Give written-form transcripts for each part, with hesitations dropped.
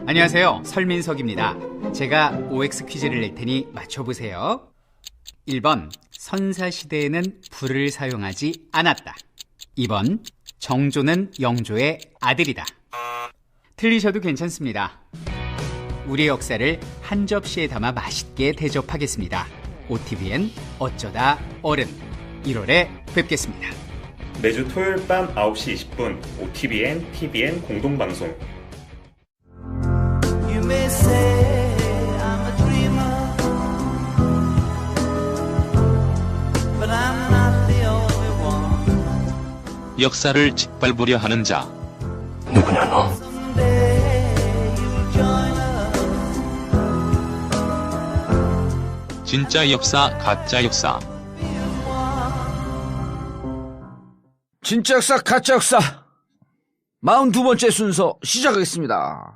안녕하세요. 설민석입니다. 제가 OX 퀴즈를 낼 테니 맞춰보세요. 1번, 선사시대에는 불을 사용하지 않았다. 2번, 정조는 영조의 아들이다. 틀리셔도 괜찮습니다. 우리의 역사를 한 접시에 담아 맛있게 대접하겠습니다. OTBN 어쩌다 어른 1월에 뵙겠습니다. 매주 토요일 밤 9시 20분 OTBN, TBN 공동방송. You may say I'm a dreamer, but I'm not the only one. 역사를 짓밟으려 하는 자. 누구냐 너? Someday you'll join us. 진짜 역사, 가짜 역사. 진짜 역사, 가짜 역사 42번째 순서 시작하겠습니다.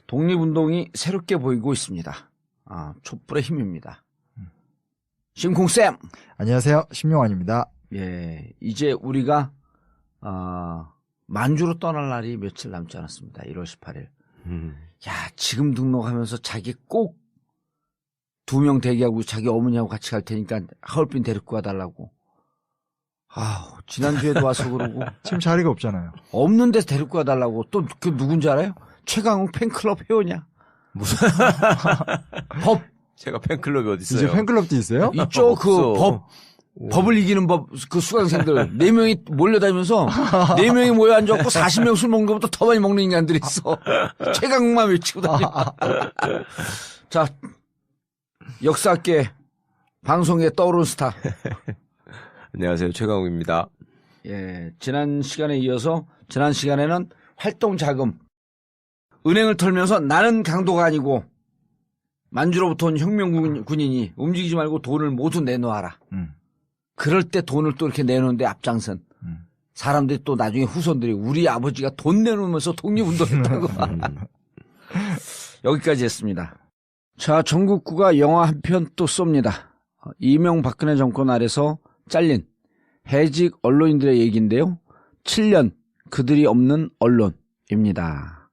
독립운동이 새롭게 보이고 있습니다. 촛불의 힘입니다. 심쿵쌤. 안녕하세요. 심용환입니다. 예, 이제 우리가 만주로 떠날 날이 며칠 남지 않았습니다. 1월 18일. 야, 지금 등록하면서 자기 꼭 2명 대기하고 자기 어머니하고 같이 갈 테니까 하얼빈 데리고 가달라고. 지난주에도 와서 그러고. 지금 자리가 없잖아요. 없는 데서 데리고 가달라고. 또 그 누군지 알아요? 최강욱 팬클럽 회원이야. 무슨 법. 제가 팬클럽이 어디 있어요? 이제 팬클럽도 있어요? 있죠. 그 법을 이기는 법, 그 수강생들 4명이 몰려다니면서 4명이 모여 앉아갖고 40명 술 먹는 것보다 더 많이 먹는 인간들이 있어. 최강욱만 외치고 다니. 자, 역사학계 방송에 떠오른 스타. 안녕하세요. 최강욱입니다. 예, 지난 시간에 이어서 지난 시간에는 활동 자금, 은행을 털면서 나는 강도가 아니고 만주로부터 온 혁명 군인이 움직이지 말고 돈을 모두 내놓아라. 그럴 때 돈을 또 이렇게 내놓는데 앞장선 사람들이 또 나중에 후손들이 우리 아버지가 돈 내놓으면서 독립운동했다고. 여기까지 했습니다. 자, 전국구가 영화 한 편 또 쏩니다. 이명박근혜 정권 아래서 잘린 해직 언론인들의 얘기인데요. 7년 그들이 없는 언론입니다.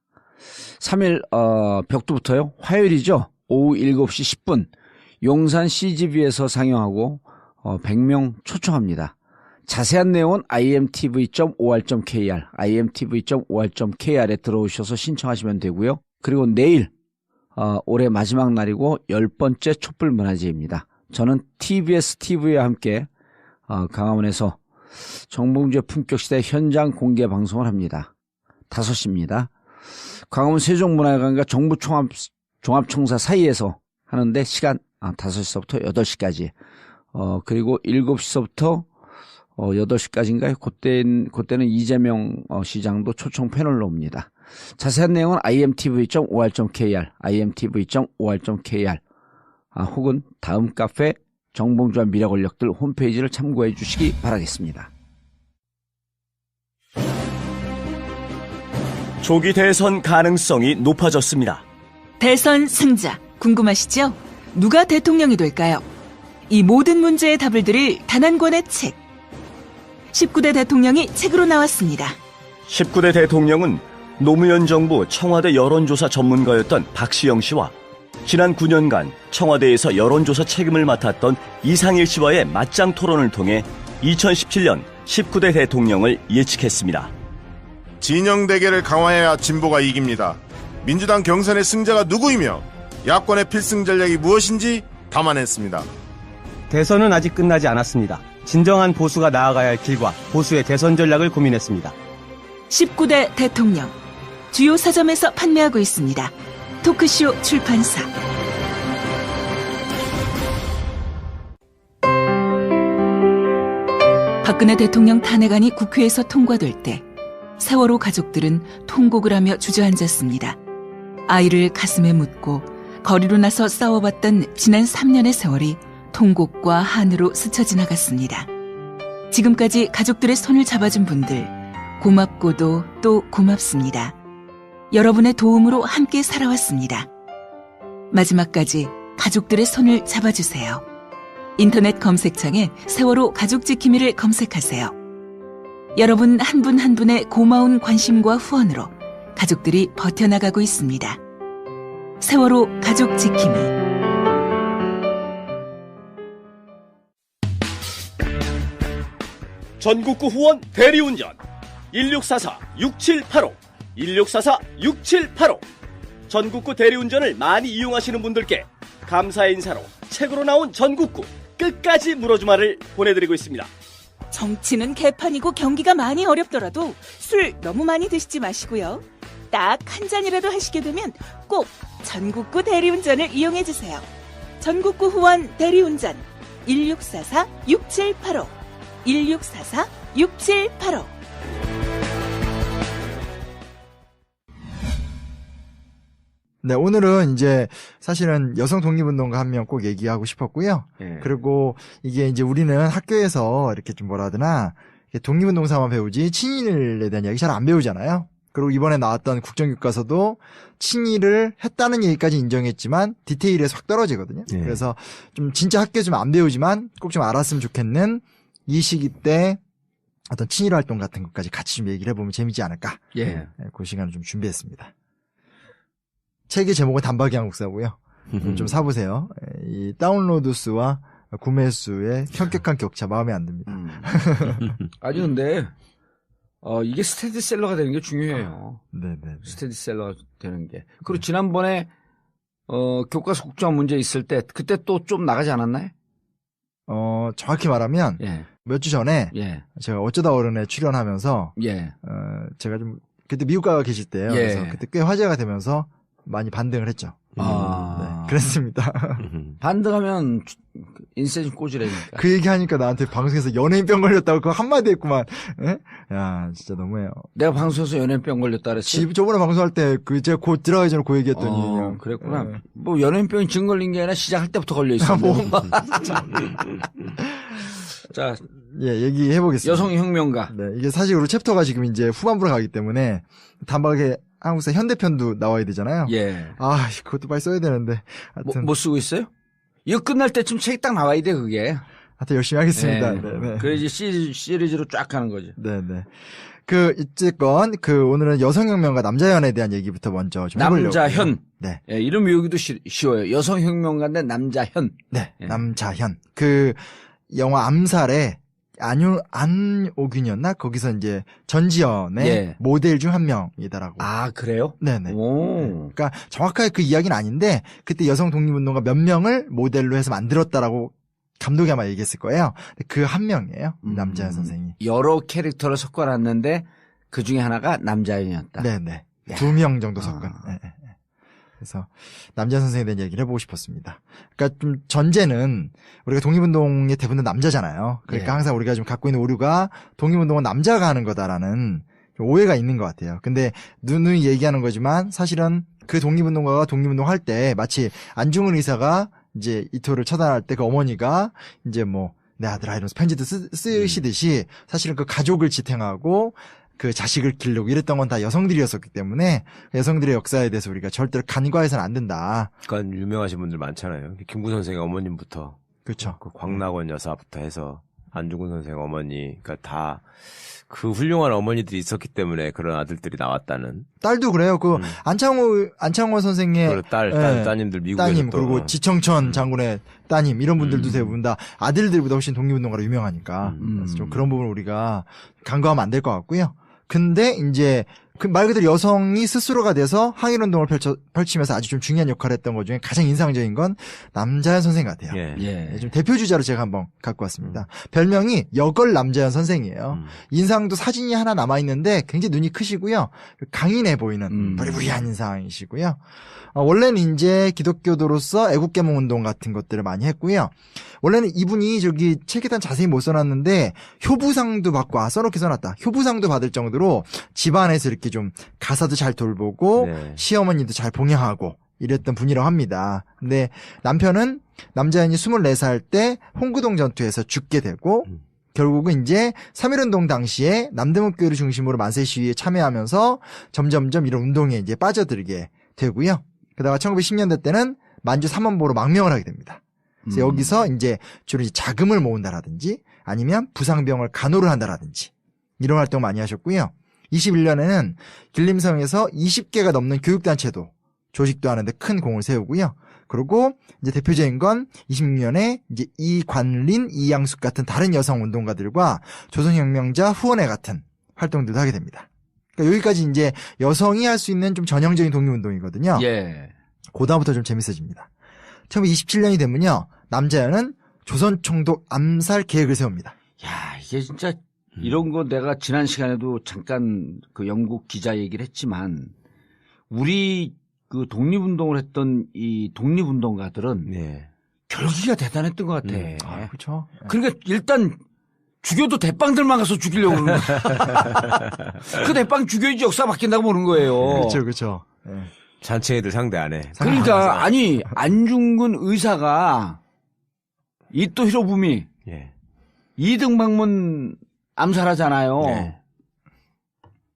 3일 벽두부터요. 화요일이죠. 오후 7시 10분 용산 CGV에서 상영하고 100명 초청합니다. 자세한 내용은 imtv.or.kr imtv.or.kr에 들어오셔서 신청하시면 되고요. 그리고 내일 올해 마지막 날이고 10번째 촛불문화제입니다. 저는 TBS TV와 함께 강화문에서 정봉주의 품격시대 현장 공개 방송을 합니다. 5시입니다. 강화문 세종문화회관과 정부 종합총사 사이에서 하는데 시간 5시서부터 8시까지 그리고 7시서부터 8시까지인가요? 그때는 이재명 시장도 초청 패널로 옵니다. 자세한 내용은 imtv.or.kr imtv.or.kr 혹은 다음 카페 정봉주와 미래 권력들 홈페이지를 참고해 주시기 바라겠습니다. 조기 대선 가능성이 높아졌습니다. 대선 승자 궁금하시죠? 누가 대통령이 될까요? 이 모든 문제의 답을 드릴 단 한 권의 책. 19대 대통령이 책으로 나왔습니다. 19대 대통령은 노무현 정부 청와대 여론조사 전문가였던 박시영 씨와 지난 9년간 청와대에서 여론조사 책임을 맡았던 이상일 씨와의 맞짱 토론을 통해 2017년 19대 대통령을 예측했습니다. 진영 대결을 강화해야 진보가 이깁니다. 민주당 경선의 승자가 누구이며 야권의 필승 전략이 무엇인지 담아냈습니다. 대선은 아직 끝나지 않았습니다. 진정한 보수가 나아가야 할 길과 보수의 대선 전략을 고민했습니다. 19대 대통령 주요 서점에서 판매하고 있습니다. 토크쇼 출판사. 박근혜 대통령 탄핵안이 국회에서 통과될 때 세월호 가족들은 통곡을 하며 주저앉았습니다. 아이를 가슴에 묻고 거리로 나서 싸워봤던 지난 3년의 세월이 통곡과 한으로 스쳐 지나갔습니다. 지금까지 가족들의 손을 잡아준 분들 고맙고도 또 고맙습니다. 여러분의 도움으로 함께 살아왔습니다. 마지막까지 가족들의 손을 잡아주세요. 인터넷 검색창에 세월호 가족지킴이를 검색하세요. 여러분 한 분 한 분의 고마운 관심과 후원으로 가족들이 버텨나가고 있습니다. 세월호 가족 지킴이. 전국구 후원 대리운전 1644-6785 1644-6785 전국구 대리운전을 많이 이용하시는 분들께 감사의 인사로 책으로 나온 전국구 끝까지 물어주마를 보내드리고 있습니다. 정치는 개판이고 경기가 많이 어렵더라도 술 너무 많이 드시지 마시고요. 딱 한 잔이라도 하시게 되면 꼭 전국구 대리운전을 이용해주세요. 전국구 후원 대리운전 1644-6785 1644-6785. 네, 오늘은 이제 사실은 여성 독립운동가 한 명 꼭 얘기하고 싶었고요. 예. 그리고 이게 이제 우리는 학교에서 이렇게 좀 뭐라 하더나 독립운동사만 배우지 친일에 대한 이야기 잘 안 배우잖아요. 그리고 이번에 나왔던 국정교과서도 친일을 했다는 얘기까지 인정했지만 디테일에서 확 떨어지거든요. 예. 그래서 좀 진짜 학교에 좀 안 배우지만 꼭 좀 알았으면 좋겠는 이 시기 때 어떤 친일 활동 같은 것까지 같이 좀 얘기를 해보면 재미지 않을까. 예. 그 시간을 좀 준비했습니다. 책의 제목은 단박이 한국사고요. 좀 사보세요. 이 다운로드 수와 구매 수의 현격한 격차 마음에 안 듭니다. 아니 근데 이게 스테디셀러가 되는 게 중요해요. 네네. 스테디셀러가 되는 게. 그리고 지난번에 교과서 국정 문제 있을 때 그때 또 좀 나가지 않았나요? 정확히 말하면 예. 몇 주 전에 예. 제가 어쩌다 어른에 출연하면서 예. 제가 좀 그때 미국 가 계실 때요. 예. 그래서 그때 꽤 화제가 되면서 많이 반등을 했죠. 아. 네, 그랬습니다. 반등하면 인세 좀 꽂으라니까. 그 얘기하니까 나한테 방송에서 연예인병 걸렸다고 그거 한마디 했구만. 예? 야, 진짜 너무해요. 내가 방송에서 연예인병 걸렸다 그랬어. 저번에 방송할 때 제가 곧 들어가기 전에 그 얘기했더니. 그랬구나. 예. 뭐 연예인병이 지금 걸린 게 아니라 시작할 때부터 걸려 있어. 자, 예, 얘기해보겠습니다. 여성혁명가. 네, 이게 사실 우리 챕터가 지금 이제 후반부로 가기 때문에 단박에 한국사 현대편도 나와야 되잖아요. 예. 아, 그것도 빨리 써야 되는데. 하여튼, 뭐 쓰고 있어요? 이거 끝날 때쯤 책이 딱 나와야 돼, 그게. 하여튼 열심히 하겠습니다. 네. 네, 네. 그래야지 시리즈로 쫙 가는 거죠. 네네. 어쨌건, 오늘은 여성혁명과 남자현에 대한 얘기부터 먼저 좀 해보려고. 남자현. 네. 예, 이름 외우기도 쉬워요. 여성혁명가인데 남자현. 네. 예. 남자현. 영화 암살에 안오균이었나? 거기서 이제 전지현의 예. 모델 중 한 명이다라고. 아, 그래요? 네네. 오. 그러니까 정확하게 그 이야기는 아닌데 그때 여성 독립운동가 몇 명을 모델로 해서 만들었다라고 감독이 아마 얘기했을 거예요. 그 한 명이에요. 남자현 선생이. 여러 캐릭터를 섞어놨는데 그 중에 하나가 남자현이었다. 네네. 야. 2명 정도 섞은. 네. 그래서 남자현 선생에 대한 얘기를 해보고 싶었습니다. 그러니까 좀 전제는 우리가 독립운동의 대부분 남자잖아요. 그러니까 예. 항상 우리가 좀 갖고 있는 오류가 독립운동은 남자가 하는 거다라는 좀 오해가 있는 것 같아요. 근데 누누이 얘기하는 거지만 사실은 그 독립운동가가 독립운동할 때 마치 안중근 의사가 이제 이토를 처단할 때 그 어머니가 이제 뭐 내 아들아 이러면서 편지도 쓰시듯이 사실은 그 가족을 지탱하고 그 자식을 기르고 이랬던 건 다 여성들이었었기 때문에 여성들의 역사에 대해서 우리가 절대로 간과해서는 안 된다. 그러니까 유명하신 분들 많잖아요. 김구 선생의 어머님부터. 그렇죠. 그 광락원 여사부터 해서 안중근 선생 어머니. 그러니까 다 그 훌륭한 어머니들이 있었기 때문에 그런 아들들이 나왔다는. 딸도 그래요. 안창호 선생의 따님들 미국에서 따님 또. 그리고 지청천 장군의 따님 이런 분들도 대부분 다 아들들보다 훨씬 독립운동가로 유명하니까 그래서 좀 그런 부분 우리가 간과하면 안 될 것 같고요. 근데 이제 말 그대로 여성이 스스로가 돼서 항일운동을 펼치면서 아주 좀 중요한 역할을 했던 것 중에 가장 인상적인 건 남자현 선생 같아요. 예. 좀 대표 주자로 제가 한번 갖고 왔습니다. 별명이 여걸 남자현 선생이에요. 인상도 사진이 하나 남아있는데 굉장히 눈이 크시고요. 강인해 보이는 부리부리한 인상이시고요. 원래는 이제 기독교도로서 애국개몽운동 같은 것들을 많이 했고요. 원래는 이분이 책에다 자세히 못 써놨는데 효부상도 받고 써놓긴 써놨다. 효부상도 받을 정도로 집안에서 이렇게 좀 가사도 잘 돌보고 네. 시어머니도 잘 봉양하고 이랬던 분이라고 합니다. 근데 남편은 남자연이 24살 때 홍구동 전투에서 죽게 되고 결국은 이제 3.1운동 당시에 남대문교회를 중심으로 만세 시위에 참여하면서 점점점 이런 운동에 이제 빠져들게 되고요. 그러다가 1910년대 때는 만주 3원보로 망명을 하게 됩니다. 그래서 여기서 이제 주로 자금을 모은다라든지 아니면 부상병을 간호를 한다라든지 이런 활동 많이 하셨고요. 21년에는 길림성에서 20개가 넘는 교육단체도 조직도 하는데 큰 공을 세우고요. 그리고 이제 대표적인 건 26년에 이제 이관린, 이양숙 같은 다른 여성 운동가들과 조선혁명자 후원회 같은 활동들도 하게 됩니다. 그러니까 여기까지 이제 여성이 할 수 있는 좀 전형적인 독립운동이거든요. 예. 그다음부터 좀 재밌어집니다. 1927년이 되면요. 남자연은 조선총독 암살 계획을 세웁니다. 야, 이게 진짜 이런 거 내가 지난 시간에도 잠깐 그 영국 기자 얘기를 했지만 우리 그 독립운동을 했던 이 독립운동가들은 네. 결기가 대단했던 것 같아. 그렇죠. 그러니까 일단 죽여도 대빵들만 가서 죽이려고 그러는 거야. 그 대빵 죽여야지 역사 바뀐다고 보는 거예요. 그렇죠. 네. 잔챙이들 상대 안 해. 그러니까 아니 안중근 의사가 이토 히로부미 예. 이등방문 암살하잖아요. 네.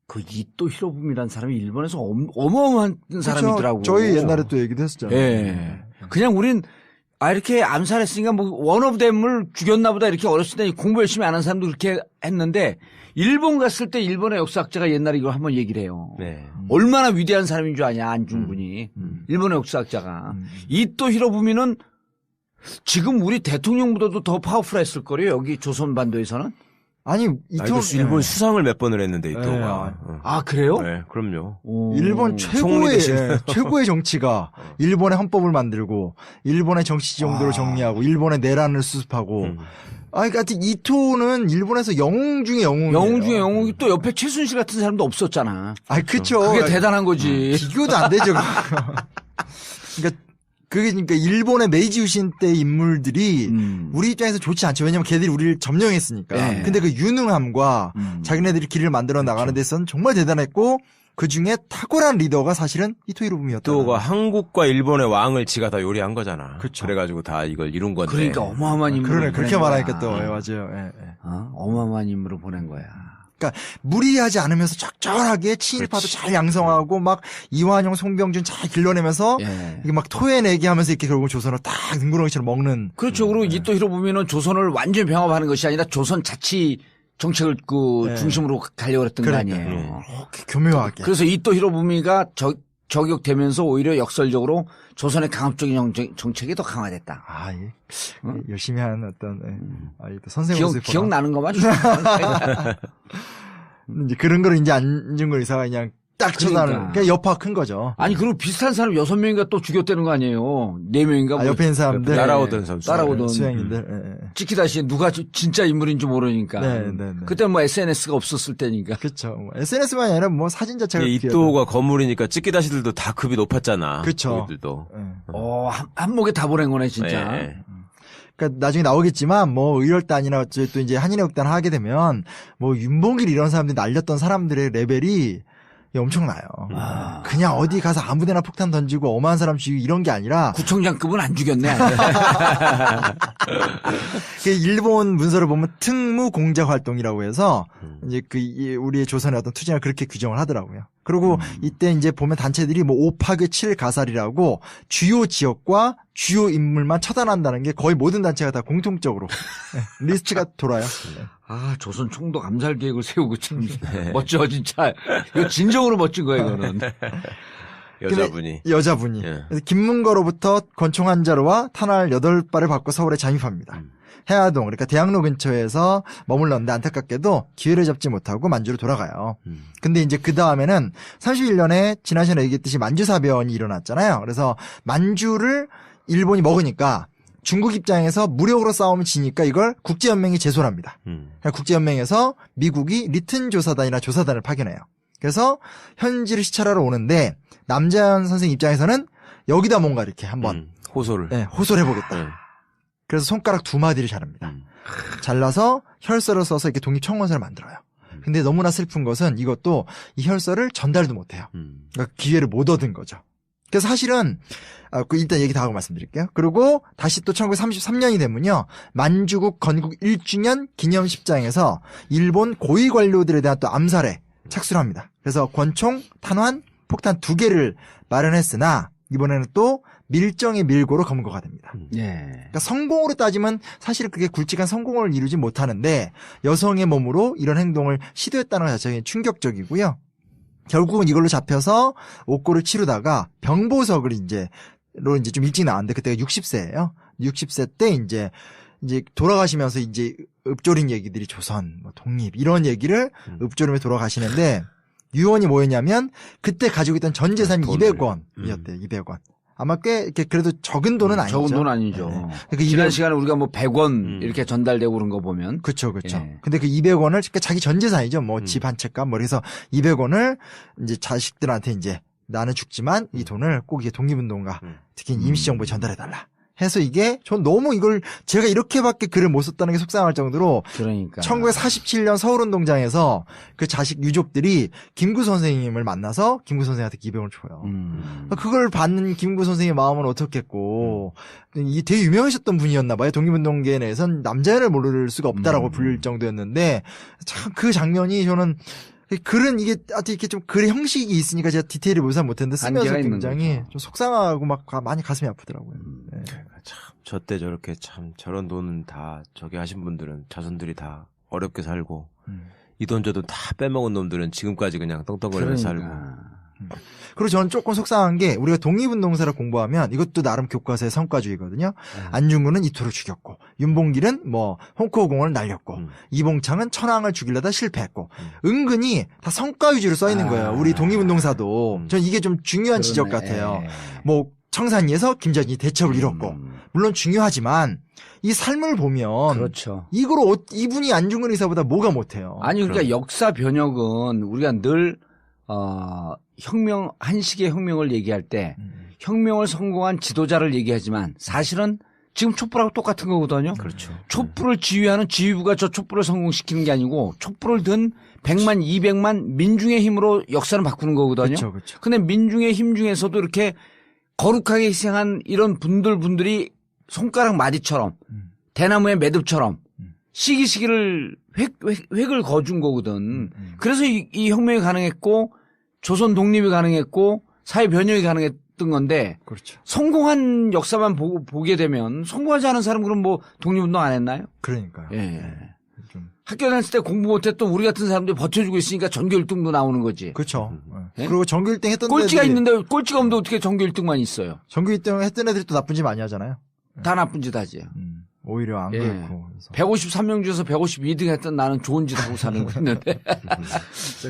그 이토 히로부미라는 사람이 일본에서 어마어마한 사람이더라고. 저희 옛날에 또 얘기도 했었잖아요. 예. 그냥 우린 이렇게 암살했으니까 뭐 원 오브 댐을 죽였나 보다 이렇게 어렸을 때 공부 열심히 안 한 사람도 그렇게 했는데 일본 갔을 때 일본의 역사학자가 옛날에 이걸 한번 얘기를 해요. 네. 얼마나 위대한 사람인 줄 아냐 안중근이. 일본의 역사학자가. 이토 히로부미는 지금 우리 대통령보다도 더 파워풀했을 거래요. 여기 조선반도에서는. 아니 일본 수상을 몇 번을 했는데 이토가. 아 그래요? 네, 그럼요. 일본 최고의 정치가 일본의 헌법을 만들고 일본의 정치 정도를 정리하고 일본의 내란을 수습하고. 그러니까 이토는 일본에서 영웅 중에 영웅이에요. 영웅 중에 영웅이 또 옆에 최순실 같은 사람도 없었잖아. 그쵸. 그게 대단한 거지. 비교도 안 되죠. 그러니까 일본의 메이지 유신 때 인물들이 우리 입장에서 좋지 않죠. 왜냐면 걔들이 우리를 점령했으니까. 네. 근데 그 유능함과 자기네들이 길을 만들어 나가는 데서는 정말 대단했고 그 중에 탁월한 리더가 사실은 이토 히로부미였다. 이토가 한국과 일본의 왕을 지가 다 요리한 거잖아. 그쵸. 그래가지고 다 이걸 이룬 건데. 그러니까 어마어마한 인물을 그렇게 말하니까 또 맞아요. 어마어마한 인물을 보낸 거야. 그러니까 무리하지 않으면서 적절하게 친일파도 잘 양성하고 막 이완용, 송병준 잘 길러내면서 이게 막 토해내게 하면서 이렇게 결국 조선을 딱 능구렁이처럼 먹는. 그렇죠. 그리고 이토 히로부미는 조선을 완전히 병합하는 것이 아니라 조선 자치 정책을 중심으로 가려고 했던 거 아니에요. 교묘하게. 그래서 이토 히로부미가 저격되면서 오히려 역설적으로 조선의 강압적인 정책이 더 강화됐다. 열심히 한 어떤 선생으로서 기억나는 것만 이제 그런 거를 이제 안중근 의사가 그냥 딱 쳐다는 그냥 여파가 큰 거죠. 아니 그리고 비슷한 사람 6명인가 또 죽였다는 거 아니에요. 4명인가 옆에 있는 사람들 따라오던 사람 따라오던 수행인들 찍히다시 누가 진짜 인물인지 모르니까. 그때 뭐 SNS가 없었을 때니까. 그렇죠. SNS만 아니라 뭐 사진 자체가 이토가 거물이니까 찍기다시들도 다 급이 높았잖아. 그렇죠. 거기들도. 한목에 다 보낸 거네 진짜. 그러니까 나중에 나오겠지만 뭐 의열단이나 또 이제 한인회극단 하게 되면 뭐 윤봉길 이런 사람들이 날렸던 사람들의 레벨이 엄청나요. 그냥 어디 가서 아무데나 폭탄 던지고 어마한 사람 죽이고 이런 게 아니라 구청장급은 안 죽였네. 일본 문서를 보면 특무 공작 활동이라고 해서 이제 우리의 조선의 어떤 투쟁을 그렇게 규정을 하더라고요. 그리고 이때 이제 보면 단체들이 뭐 5파괴 7가살이라고 주요 지역과 주요 인물만 처단한다는 게 거의 모든 단체가 다 공통적으로 리스트가 돌아요. 조선 총독 암살 계획을 세우고 참 멋져 진짜. 이거 진정으로 멋진 거예요, 이거는. 여자분이. 그래서 김문거로부터 권총 한 자루와 탄알 8발을 받고 서울에 잠입합니다. 해화동, 그러니까 대학로 근처에서 머물렀는데 안타깝게도 기회를 잡지 못하고 만주로 돌아가요. 근데 이제 그 다음에는 31년에 지난 시간에 얘기했듯이 만주사변이 일어났잖아요. 그래서 만주를 일본이 먹으니까 중국 입장에서 무력으로 싸우면 지니까 이걸 국제연맹이 제소를 합니다. 국제연맹에서 미국이 리튼 조사단이나 조사단을 파견해요. 그래서 현지를 시찰하러 오는데 남자연 선생 입장에서는 여기다 뭔가 이렇게 한번 호소를 해보겠다. 그래서 손가락 2마디를 자릅니다. 잘라서 혈서를 써서 이렇게 독립청원서를 만들어요. 근데 너무나 슬픈 것은 이것도 이 혈서를 전달도 못해요. 그러니까 기회를 못 얻은 거죠. 그래서 사실은 일단 얘기 다 하고 말씀드릴게요. 그리고 다시 또 1933년이 되면요. 만주국 건국 1주년 기념식장에서 일본 고위 관료들에 대한 또 암살에 착수를 합니다. 그래서 권총, 탄환, 폭탄 2개를 마련했으나 이번에는 또 밀정의 밀고로 검거가 됩니다. 예. 그러니까 성공으로 따지면 사실 그게 굵직한 성공을 이루지 못하는데 여성의 몸으로 이런 행동을 시도했다는 것 자체가 충격적이고요. 결국은 이걸로 잡혀서 옥고를 치르다가 병보석을 이제 좀 일찍 나왔는데 그때가 60세예요. 60세 때 이제 돌아가시면서 이제 읊조린 얘기들이 조선, 뭐 독립 이런 얘기를 읊조림에 돌아가시는데 유언이 뭐였냐면 그때 가지고 있던 전 재산이 200원이었대요. 200원. 아마 꽤 이렇게 그래도 적은 돈은 아니죠. 적은 돈 아니죠. 네. 그러니까 지난 시간에 우리가 뭐 100원 이렇게 전달되고 그런 거 보면. 그렇죠. 예. 근데 그 200원을 그러니까 자기 전 재산이죠. 뭐 집 한 채 값 뭐 그래서 200원을 이제 자식들한테 이제 나는 죽지만 이 돈을 꼭 이게 독립운동가 특히 임시정부에 전달해달라. 해서 이게 전 너무 이걸 제가 이렇게밖에 글을 못 썼다는 게 속상할 정도로 그러니까 1947년 서울운동장에서 그 자식 유족들이 김구 선생님을 만나서 김구 선생한테 200원을 줘요. 그걸 받는 김구 선생님의 마음은 어떻겠고 이 되게 유명하셨던 분이었나 봐요. 독립운동계 내에선 남자를 모를 수가 없다라고 불릴 정도였는데 참 그 장면이 저는 글은 이게 이렇게 좀 글의 형식이 있으니까 제가 디테일을 묘사 못했는데 쓰면서 굉장히 좀 속상하고 막 많이 가슴이 아프더라고요. 네. 참 저때 저렇게 참 저런 돈은 다 저기 하신 분들은 자손들이 다 어렵게 살고 이 돈 저도 다 빼먹은 놈들은 지금까지 그냥 떵떵거리면서 살고. 그리고 저는 조금 속상한 게 우리가 독립운동사를 공부하면 이것도 나름 교과서의 성과주의거든요. 안중근은 이토를 죽였고 윤봉길은 뭐 홍코공을 날렸고 이봉창은 천황을 죽이려다 실패했고 은근히 다 성과 위주로 써 있는 거예요. 우리 독립운동사도. 저는 이게 좀 중요한 지적 같아요. 뭐 청산리에서 김전이 대첩을 이뤘고 물론 중요하지만 이 삶을 보면 그렇죠. 이분이 안중근 의사보다 뭐가 못해요. 아니 그러니까 역사 변혁은 우리가 늘 한식의 혁명을 얘기할 때 혁명을 성공한 지도자를 얘기하지만 사실은 지금 촛불하고 똑같은 거거든요. 그렇죠. 촛불을 지휘하는 지휘부가 저 촛불을 성공시키는 게 아니고 촛불을 든 100만, 200만 민중의 힘으로 역사를 바꾸는 거거든요. 그렇죠. 근데 민중의 힘 중에서도 이렇게 거룩하게 희생한 이런 분들이 손가락 마디처럼 대나무의 매듭처럼 시기를 획을 거둔 거거든. 그래서 이 혁명이 가능했고 조선 독립이 가능했고 사회 변혁이 가능했던 건데 그렇죠. 성공한 역사만 보게 되면 성공하지 않은 사람 그럼 뭐 독립운동 안 했나요? 그러니까요. 예. 학교 다닐 때 공부 못했던 우리 같은 사람들이 버텨주고 있으니까 전교 1등도 나오는 거지. 그렇죠. 예? 그리고 전교 1등 했던 꼴찌가 애들이 있는데 꼴찌가 없는데 어떻게 전교 1등만 있어요? 전교 1등 했던 애들이 또 나쁜 짓 많이 하잖아요. 다 나쁜 짓 하지. 오히려 안 그렇고. 153명 중에서 152등 했던 나는 좋은 짓 하고 사는 거였는데.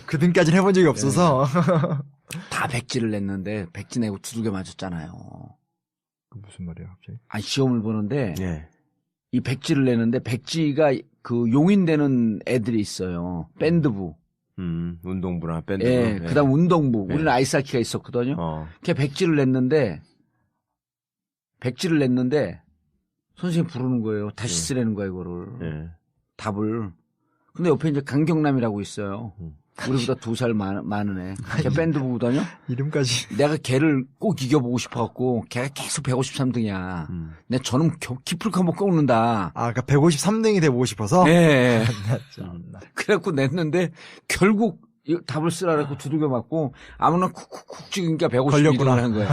그 등까지는 해본 적이 없어서. 다 백지를 냈는데 백지 내고 두들겨 맞았잖아요. 그 무슨 말이야 갑자기? 아니 시험을 보는데 예. 이 백지를 내는데 백지가 그 용인되는 애들이 있어요. 밴드부. 운동부나 밴드부. 예. 그다음 운동부. 우리는 아이스하키가 있었거든요. 걔 백지를 냈는데 선생님 부르는 거예요. 다시 쓰라는 거야 이거를. 답을. 근데 옆에 이제 강경남이라고 있어요. 우리보다 2살 많은 애. 걔 밴드부거든요. 이름까지. 내가 걔를 꼭 이겨보고 싶어갖고 걔가 계속 153등이야. 내가 저놈 기풀카 못 꺾는다. 아, 그러니까 153등이 돼보고 싶어서? 네. 그래갖고 냈는데 결국 답을 쓰라 그래갖고 두들겨 맞고 아무나 쿡쿡쿡 찍으니까 152등을 한 거야.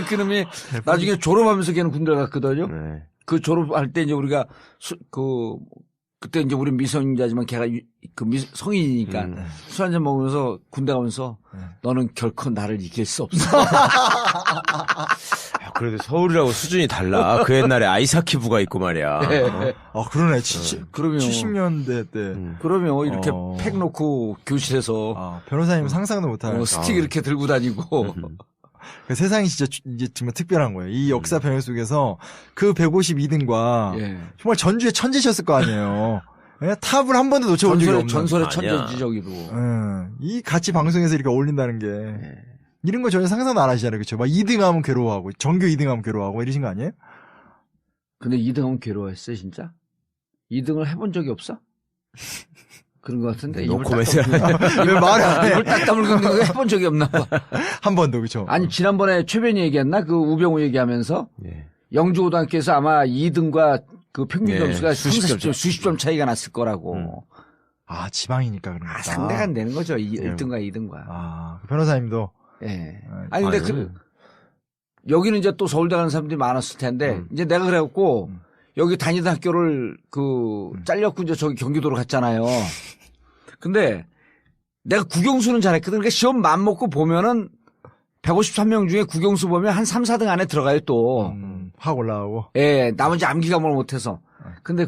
그놈이 나중에 졸업하면서 걔는 군대를 갔거든요. 네. 그 졸업할 때 이제 우리가 그때 이제 우리 미성년자지만 걔가 성인이니까 술 한잔 먹으면서 군대 가면서 너는 결코 나를 이길 수 없어. 그래도 서울이라고 수준이 달라. 그 옛날에 아이스하키부가 있고 말이야. 네. 그러네. 진짜. 그러면 70년대 때. 그러면 이렇게 팩 놓고 교실에서 변호사님 상상도 못하는 스틱 이렇게 들고 다니고. 그 세상이 진짜 이제 정말 특별한 거예요. 이 역사 변혁 속에서 그 152등과 정말 전주의 천재셨을 거 아니에요. 탑을 한 번도 놓쳐본 적이 없는. 전설의 천재지 저기도. 이 같이 방송에서 이렇게 어울린다는 게 이런 거 전혀 상상도 안 하시잖아요. 그렇죠? 막 2등하면 괴로워하고 전교 2등하면 괴로워하고 이러신 거 아니에요? 근데 2등하면 괴로워했어요 진짜? 2등을 해본 적이 없어? 그런 것 같은데. 왜 말을 안 해? 입을 딱 다물고 해본 적이 없나 봐. 한 번도, 그쵸? 아니, 지난번에 최변이 얘기했나? 그 우병우 얘기하면서. 영주고등학교에서 아마 2등과 그 평균 점수가 수십 점 차이가 났을 거라고. 지방이니까 그런 거다. 상대가 안 되는 거죠. 1등과 2등과. 변호사님도 예. 아니 근데 여기는 이제 또 서울대 가는 사람들이 많았을 텐데 이제 내가 그래갖고 여기 다니던 학교를 잘렸고 이제 저기 경기도로 갔잖아요. 근데 내가 국영수는 잘했거든. 그러니까 시험 맘 먹고 보면은 153명 중에 국영수 보면 한 3, 4등 안에 들어가요 또. 확 올라가고. 예, 나머지 암기 과목을 못해서. 근데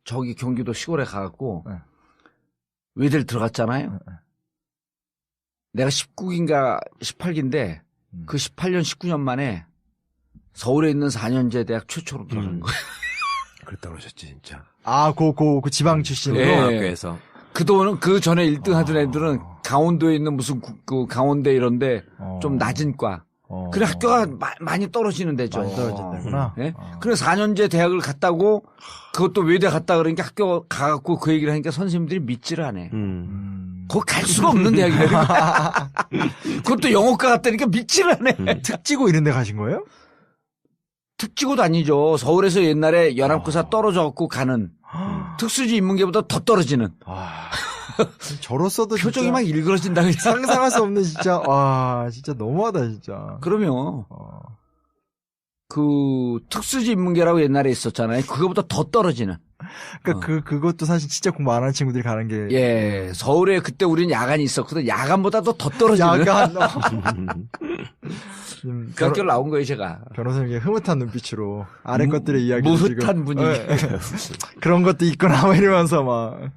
저기 경기도 시골에 가갖고 외대를 들어갔잖아요. 내가 19기인가 18기인데 그 18년, 19년 만에 서울에 있는 4년제 대학 최초로 들어간 거예요. 그랬다 그러셨지, 진짜. 아, 그 지방 출신으로 예. 학교에서. 그동안은 그 전에 1등 하던 애들은 강원도에 있는 무슨 강원대 이런데 좀 낮은 과. 그래 학교가 많이 떨어지는 데죠. 많이 떨어진다구나. 네? 그래 4년제 대학을 갔다고 그것도 외대 갔다 그러니까 학교 가갖고 그 얘기를 하니까 선생님들이 믿지를 않아. 거기 갈 수가 없는 대학이래. 그것도 영어과 갔다니까 믿지를 않아. 특지고 이런 데 가신 거예요? 특지고도 아니죠. 서울에서 옛날에 연합고사 떨어져갖고 가는 특수지 인문계보다 더 떨어지는. 저로서도 표정이 진짜 막 일그러진다. 그냥. 상상할 수 없는 진짜 와 진짜 너무하다 진짜. 그러면 그 특수지 인문계라고 옛날에 있었잖아요. 그거보다 더 떨어지는. 그러니까 그것도 사실 진짜 공부 안 하는 친구들이 가는 게. 예, 서울에 그때 우리는 야간이 있었거든. 야간보다도 더 떨어지는. 야간. 그 학교를 나온 거예요, 제가. 변호사님이 흐뭇한 눈빛으로 아래 것들의 이야기를 지금. 무흐한 분위기. 그런 것도 있구나 뭐 이러면서 막.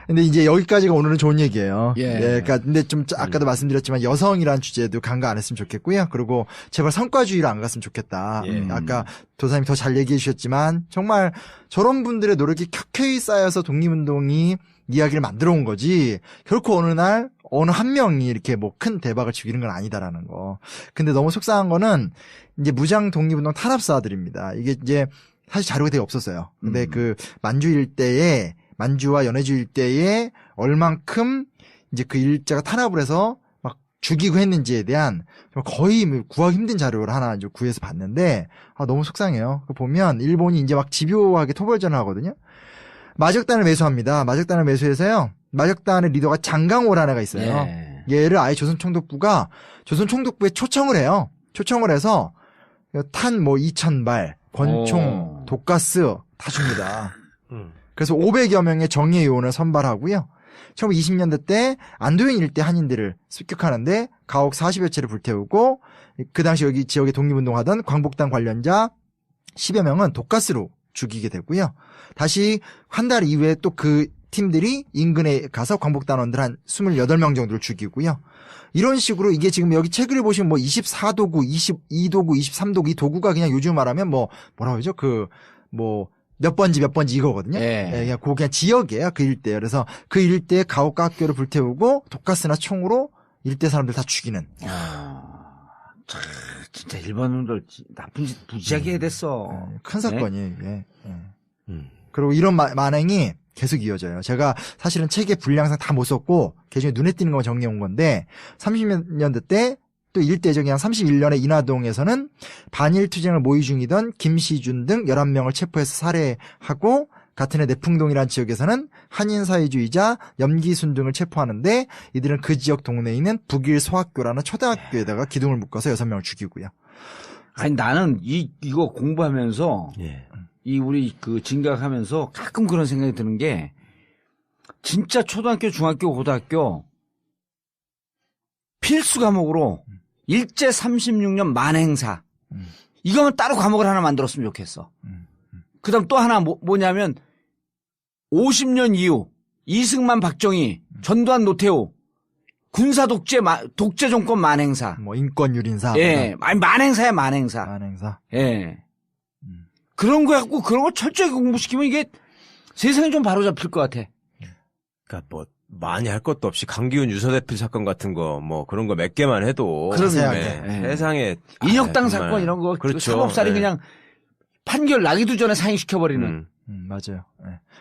근데 이제 여기까지가 오늘은 좋은 얘기예요. 예. 그러니까 근데 좀 아까도 말씀드렸지만 여성이라는 주제도 간과 안 했으면 좋겠고요. 그리고 제발 성과주의로 안 갔으면 좋겠다. 아까 도사님이 더 잘 얘기해 주셨지만 정말 저런 분들의 노력이 켜켜이 쌓여서 독립운동이 이야기를 만들어 온 거지. 결코 어느 날 어느 한 명이 이렇게 뭐 큰 대박을 치고 이런 건 아니다라는 거. 근데 너무 속상한 거는 이제 무장 독립운동 탄압사들입니다. 이게 이제 사실 자료가 되게 없었어요. 근데 그 만주와 연해주 일대에 얼만큼 이제 그 일제가 탄압을 해서 막 죽이고 했는지에 대한 거의 구하기 힘든 자료를 하나 이제 구해서 봤는데 너무 속상해요. 보면 일본이 이제 막 집요하게 토벌전을 하거든요. 마적단을 매수합니다. 마적단을 매수해서요. 마적단의 리더가 장강호라는 애가 있어요. 얘를 아예 조선총독부가 조선총독부에 초청을 해요. 초청을 해서 탄 2,000발, 권총, 독가스 다 줍니다. 그래서 500여 명의 정예 요원을 선발하고요. 1920년대 때 안도현 일대 한인들을 습격하는데 가옥 40여 채를 불태우고 그 당시 여기 지역에 독립운동하던 광복당 관련자 10여 명은 독가스로 죽이게 되고요. 다시 한 달 이후에 또 그 팀들이 인근에 가서 광복단원들 한 28명 정도를 죽이고요. 이런 식으로 이게 지금 여기 책을 보시면 24도구, 22도구, 23도구 이 도구가 그냥 요즘 말하면 뭐라고 하죠? 몇 번지 이거거든요. 그냥 그냥 지역이에요. 그 일대에. 그래서 그 일대에 가옥과 학교를 불태우고 독가스나 총으로 일대 사람들 다 죽이는. 진짜 일본놈들 나쁜 짓 무지하게 해야 됐어. 큰 사건이에요, 이게. 그리고 이런 만행이 계속 이어져요. 제가 사실은 책의 분량상 다 못 썼고, 개중에 눈에 띄는 것만 정리해 온 건데, 30년대 때, 또 일대적인 31년에 인하동에서는 반일 투쟁을 모의 중이던 김시준 등 11명을 체포해서 살해하고, 같은 해 내풍동이라는 지역에서는 한인 사회주의자 염기순 등을 체포하는데, 이들은 그 지역 동네에 있는 북일 소학교라는 초등학교에다가 기둥을 묶어서 6명을 죽이고요. 아니 나는 이거 공부하면서 우리 그 진각하면서 가끔 그런 생각이 드는 게 진짜 초등학교, 중학교, 고등학교 필수 과목으로 일제 36년 만행사 이거만 따로 과목을 하나 만들었으면 좋겠어. 그다음 또 하나 뭐냐면 50년 이후 이승만, 박정희, 전두환, 노태우 군사 독재 정권 만행사. 인권 유린사. 아니 만행사야 만행사. 그런 거 갖고 그런 거 철저히 공부시키면 이게 세상이 좀 바로잡힐 것 같아. 그러니까 많이 할 것도 없이 강기훈 유서대필 사건 같은 거 그런 거 몇 개만 해도 세상에 인혁당 사건 이런 거 그렇죠. 사법살인 그냥 판결 나기도 전에 상행시켜 버리는. 맞아요.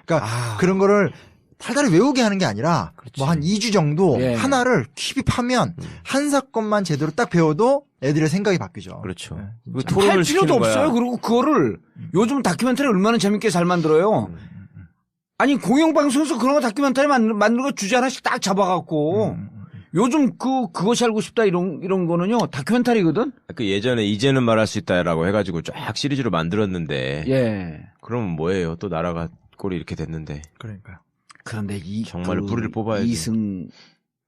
그러니까 그런 거를 달달이 외우게 하는 게 아니라 한 2주 정도 하나를 깊이 파면 한 사건만 제대로 딱 배워도 애들의 생각이 바뀌죠. 그렇죠. 할 필요도 없어요. 그리고 그거를 요즘 다큐멘터리 얼마나 재밌게 잘 만들어요. 아니 공영방송에서 그런 거 다큐멘터리 만드는 거 주제 하나씩 딱 잡아갖고 요즘 그것이 알고 싶다 이런 거는요, 다큐멘터리거든? 그 예전에 이제는 말할 수 있다라고 해가지고 쫙 시리즈로 만들었는데. 예. 그러면 뭐예요? 또 나라가 꼴이 이렇게 됐는데. 그러니까요. 그런데 정말 불을 뽑아야지.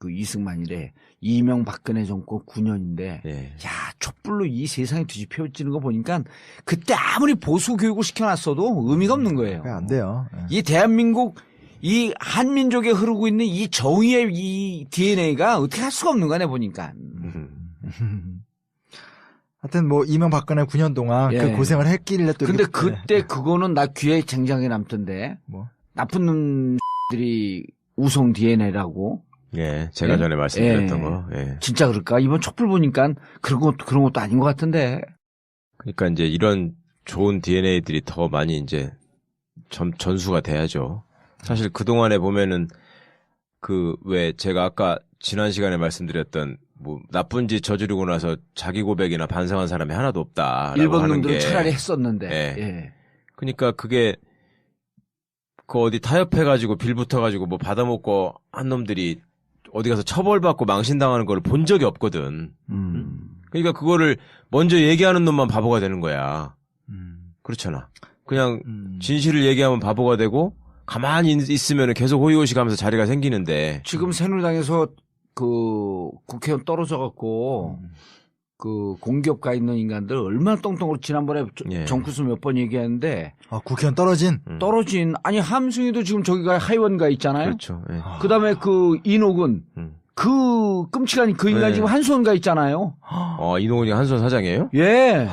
이승만이래. 이명박근혜 정권 9년인데, 예. 야, 촛불로 이 세상이 뒤집혀지는 거 보니까 그때 아무리 보수 교육을 시켜놨어도 의미가 없는 거예요. 안 돼요. 예. 이 대한민국, 이 한민족에 흐르고 있는 이 정의의 이 DNA가 어떻게 할 수가 없는 거네, 보니까. 하여튼 뭐 이명박근혜 9년 동안 예. 그 고생을 했길래 또. 근데 이렇게- 그때 그거는 나 귀에 쟁쟁하게 남던데. 뭐? 나쁜 놈들이 우성 DNA라고. 예, 제가 예? 전에 말씀드렸던 예. 거. 예. 진짜 그럴까? 이번 촛불 보니까 그런 것도 아닌 것 같은데. 그러니까 이제 이런 좋은 DNA들이 더 많이 이제 전수가 돼야죠. 사실 그동안에 보면은 왜 제가 아까 지난 시간에 말씀드렸던 뭐 나쁜 짓 저지르고 나서 자기 고백이나 반성한 사람이 하나도 없다. 일본 놈들은 차라리 했었는데. 예. 예. 그러니까 그게 그 어디 타협해가지고 빌붙어가지고 뭐 받아먹고 한 놈들이 어디 가서 처벌받고 망신당하는 걸 본 적이 없거든. 그러니까 그거를 먼저 얘기하는 놈만 바보가 되는 거야. 그렇잖아. 그냥 진실을 얘기하면 바보가 되고 가만히 있으면 계속 호의호식 하면서 자리가 생기는데. 지금 새누리당에서 그 국회의원 떨어져갖고 그 공기업 가 있는 인간들 얼마나 똥똥으로 지난번에 예. 정쿠스 몇 번 얘기했는데. 아, 국회의원 떨어진? 아니 함승희도 지금 저기가 하의원 가 있잖아요. 그렇죠. 예. 그다음에 그 이노근 그 끔찍한 그 인간 네. 지금 한수원 가 있잖아요. 이노근이 한수원 사장이에요? 예.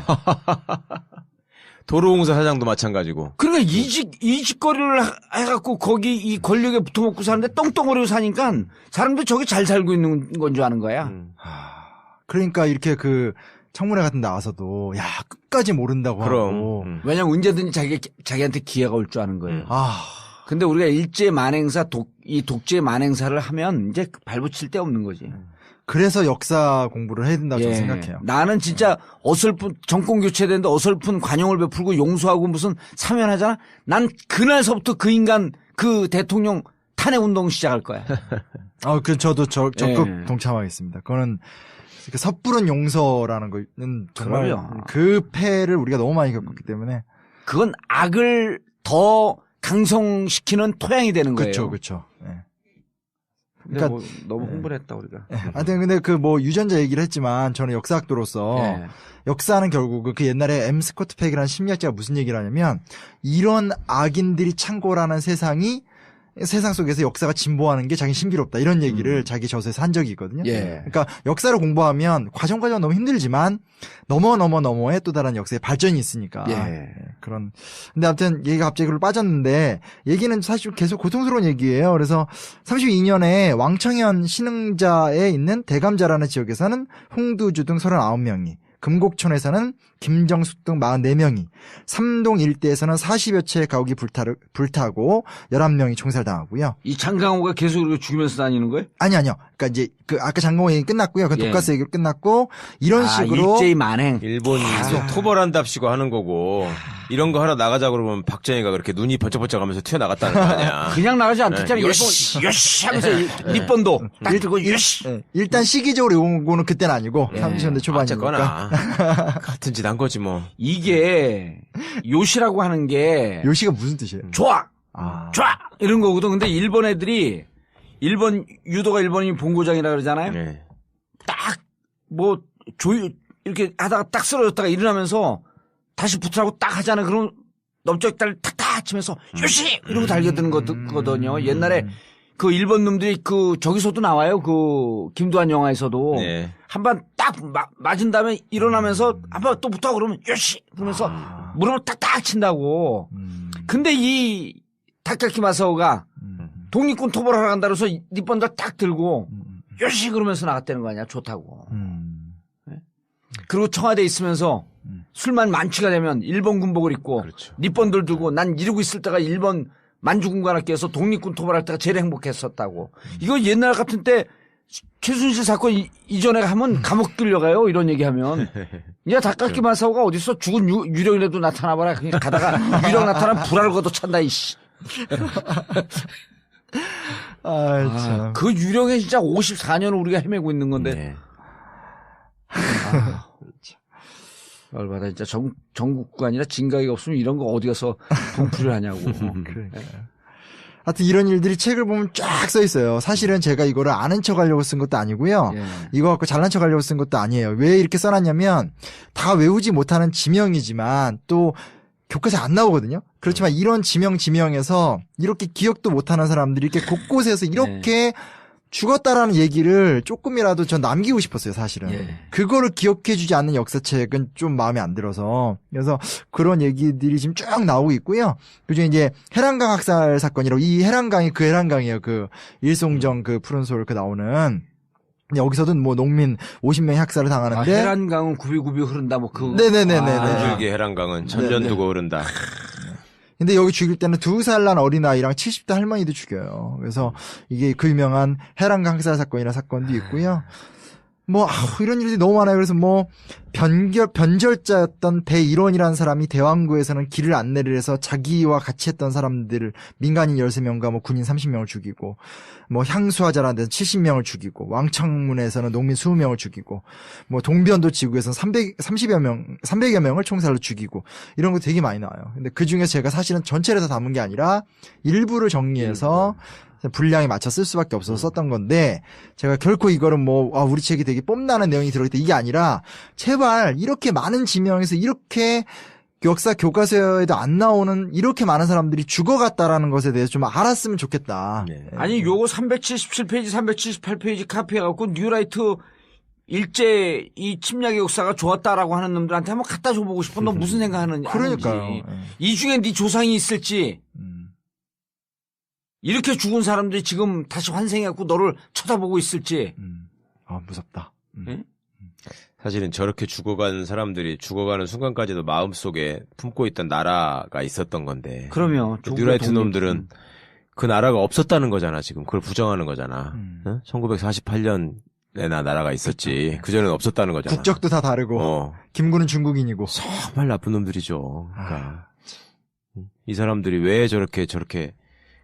도로공사 사장도 마찬가지고. 그러니까 이직거리를 해갖고 거기 이 권력에 붙어먹고 사는데 똥똥거리고 사니까 사람들 저기 잘 살고 있는 건 줄 아는 거야. 그러니까 이렇게 그 청문회 같은 데 나와서도 야 끝까지 모른다고 하고. 왜냐면 언제든지 자기한테 기회가 올 줄 아는 거예요. 아. 근데 우리가 일제 만행사 이 독재 만행사를 하면 이제 발붙일 데 없는 거지. 그래서 역사 공부를 해야 된다고 저는 예. 생각해요. 나는 진짜 어설픈 정권 교체되는데 어설픈 관용을 베풀고 용서하고 무슨 사면하잖아. 난 그날서부터 그 인간 그 대통령 탄핵 운동 시작할 거야. 저도 적극 예. 동참하겠습니다. 그거는 그 섣부른 용서라는 거는 정말 그럼요. 그 패를 우리가 너무 많이 겪었기 때문에. 그건 악을 더 강성시키는 토양이 되는 거예요. 그렇죠. 예. 그러니까 뭐 너무 홍보를 했다 우리가. 하여튼 근데 그 뭐 유전자 얘기를 했지만 저는 역사학도로서 예. 역사는 결국 그 옛날에 M 스코트 팩이라는 심리학자가 무슨 얘기를 하냐면 이런 악인들이 창고라는 세상 속에서 역사가 진보하는 게 자기 신비롭다 이런 얘기를 자기 저서에서 한 적이 있거든요. 예. 그러니까 역사를 공부하면 과정 너무 힘들지만 너머에 또 다른 역사의 발전이 있으니까. 예. 그런. 근데 아무튼 얘기가 갑자기 그걸 빠졌는데 얘기는 사실 계속 고통스러운 얘기예요. 그래서 32년에 왕청현 신흥자에 있는 대감자라는 지역에서는 홍두주 등 39명이, 금곡촌에서는 김정숙 등 44명이, 삼동 일대에서는 40여 채의 가옥이 불타고 11명이 총살당하고요. 이 장강호가 계속 이렇게 죽이면서 다니는 거예요? 아니요. 그러니까 이제 그 아까 장강호 얘기 끝났고요. 그 예. 독가스 얘기 끝났고 이런 식으로 일제히 만행. 일본이 계속 토벌한답시고 하는 거고 이런 거 하러 나가자 그러면 박정희가 그렇게 눈이 번쩍번쩍하면서 튀어나갔다는 거 아니야. 그냥 나가지 않겠잖아요. 네. 요시 하면서 리본도 딱 들고 요시. 일단 시기적으로 요거는 그때는 아니고 예. 30년대 초반이니까. 어쨌거나 같은 짓 한 거지 뭐. 이게 요시라고 하는 게 요시가 무슨 뜻이에요? 좋아 이런 거거든. 근데 일본 애들이 유도가 일본이 본고장이라 그러잖아요. 네. 딱 뭐 이렇게 하다가 딱 쓰러졌다가 일어나면서 다시 붙으라고 딱 하잖아요. 그럼 넓적다리를 탁탁 치면서 요시 이러고 달겨드는 거거든요. 옛날에 그 일본 놈들이 저기서도 나와요. 그 김두한 영화에서도 네. 한번 딱 맞은 다음에 일어나면서 한번 또 붙어 그러면 요시 그러면서 무릎을 딱딱 친다고. 근데 이 타카키 마사오가 독립군 토벌하러 간다 그래서 니번들 딱 들고 요시 그러면서 나갔다는 거 아니야. 좋다고. 네? 그리고 청와대에 있으면서 술만 만취가 되면 일본 군복을 입고 그렇죠. 니번들 들고 난 이러고 있을 때가 일본 만주군관학교에서 독립군 토벌할 때가 제일 행복했었다고. 이거 옛날 같은 때 최순실 사건 이전에 하면 감옥 끌려가요. 이런 얘기하면. 야 타카키 마사오가 어디서 죽은 유령이라도 나타나봐라. 그냥 가다가 유령 나타나면 불알 걷어 찬다 이씨. 참. 그 유령에 진짜 54년을 우리가 헤매고 있는 건데. 네. 열받아. 진짜 전국구가 아니라 진각이 없으면 이런 거 어디 가서 분풀이를 하냐고. 그러니까요. 하여튼 이런 일들이 책을 보면 쫙 써 있어요. 사실은 제가 이거를 아는 척 하려고 쓴 것도 아니고요. 예. 이거 갖고 잘난 척 하려고 쓴 것도 아니에요. 왜 이렇게 써놨냐면 다 외우지 못하는 지명이지만 또 교과서에 안 나오거든요. 그렇지만 이런 지명에서 이렇게 기억도 못하는 사람들이 이렇게 곳곳에서 이렇게 죽었다라는 얘기를 조금이라도 전 남기고 싶었어요, 사실은. 예. 그거를 기억해주지 않는 역사책은 좀 마음에 안 들어서. 그래서 그런 얘기들이 지금 쭉 나오고 있고요. 그중에 이제 해란강 학살 사건이라고, 이 해란강이 그 해란강이에요. 그 일송정 그 푸른솔 그 나오는. 여기서도 뭐 농민 50명이 학살을 당하는데. 해란강은 굽이굽이 흐른다, 뭐 그. 네네네네. 한 줄기 해란강은 천년 두고 흐른다. 근데 여기 죽일 때는 2살 난 어린아이랑 70대 할머니도 죽여요. 그래서 이게 그 유명한 해란강 학살 사건이라는 사건도 있고요. 뭐 이런 일들이 너무 많아요. 그래서 뭐 변절자였던 대일원이라는 사람이 대왕구에서는 길을 안내를 해서 자기와 같이 했던 사람들을 민간인 13명과 뭐 군인 30명을 죽이고, 뭐 향수화자라는 데서 70명을 죽이고, 왕창문에서는 농민 20명을 죽이고, 뭐 동변도 지구에서는 300여 명을 총살로 죽이고, 이런 거 되게 많이 나와요. 근데 그 중에서 제가 사실은 전체를 다 담은 게 아니라 일부를 정리해서 분량에 맞춰 쓸 수밖에 없어서 썼던 건데, 제가 결코 이거를 뭐 우리 책이 되게 뽐나는 내용이 들어있다 이게 아니라, 제발 이렇게 많은 지명에서 이렇게 역사 교과서에도 안 나오는 이렇게 많은 사람들이 죽어갔다라는 것에 대해서 좀 알았으면 좋겠다. 네. 아니 요거 377페이지 378페이지 카피해갖고 뉴라이트 일제 이 침략의 역사가 좋았다라고 하는 놈들한테 한번 갖다 줘보고 싶어. 너 무슨 생각하는지. 그러니까요. 이 중에 네 조상이 있을지. 이렇게 죽은 사람들이 지금 다시 환생해갖고 너를 쳐다보고 있을지. 무섭다. 사실은 저렇게 죽어간 사람들이 죽어가는 순간까지도 마음속에 품고 있던 나라가 있었던 건데. 그러면 뉴라이트 놈들은 그 나라가 없었다는 거잖아, 지금. 그걸 부정하는 거잖아. 1948년에나 나라가 있었지. 그전에는 없었다는 거잖아. 국적도 다 다르고. 김구는 중국인이고. 정말 나쁜 놈들이죠. 그러니까. 이 사람들이 왜 저렇게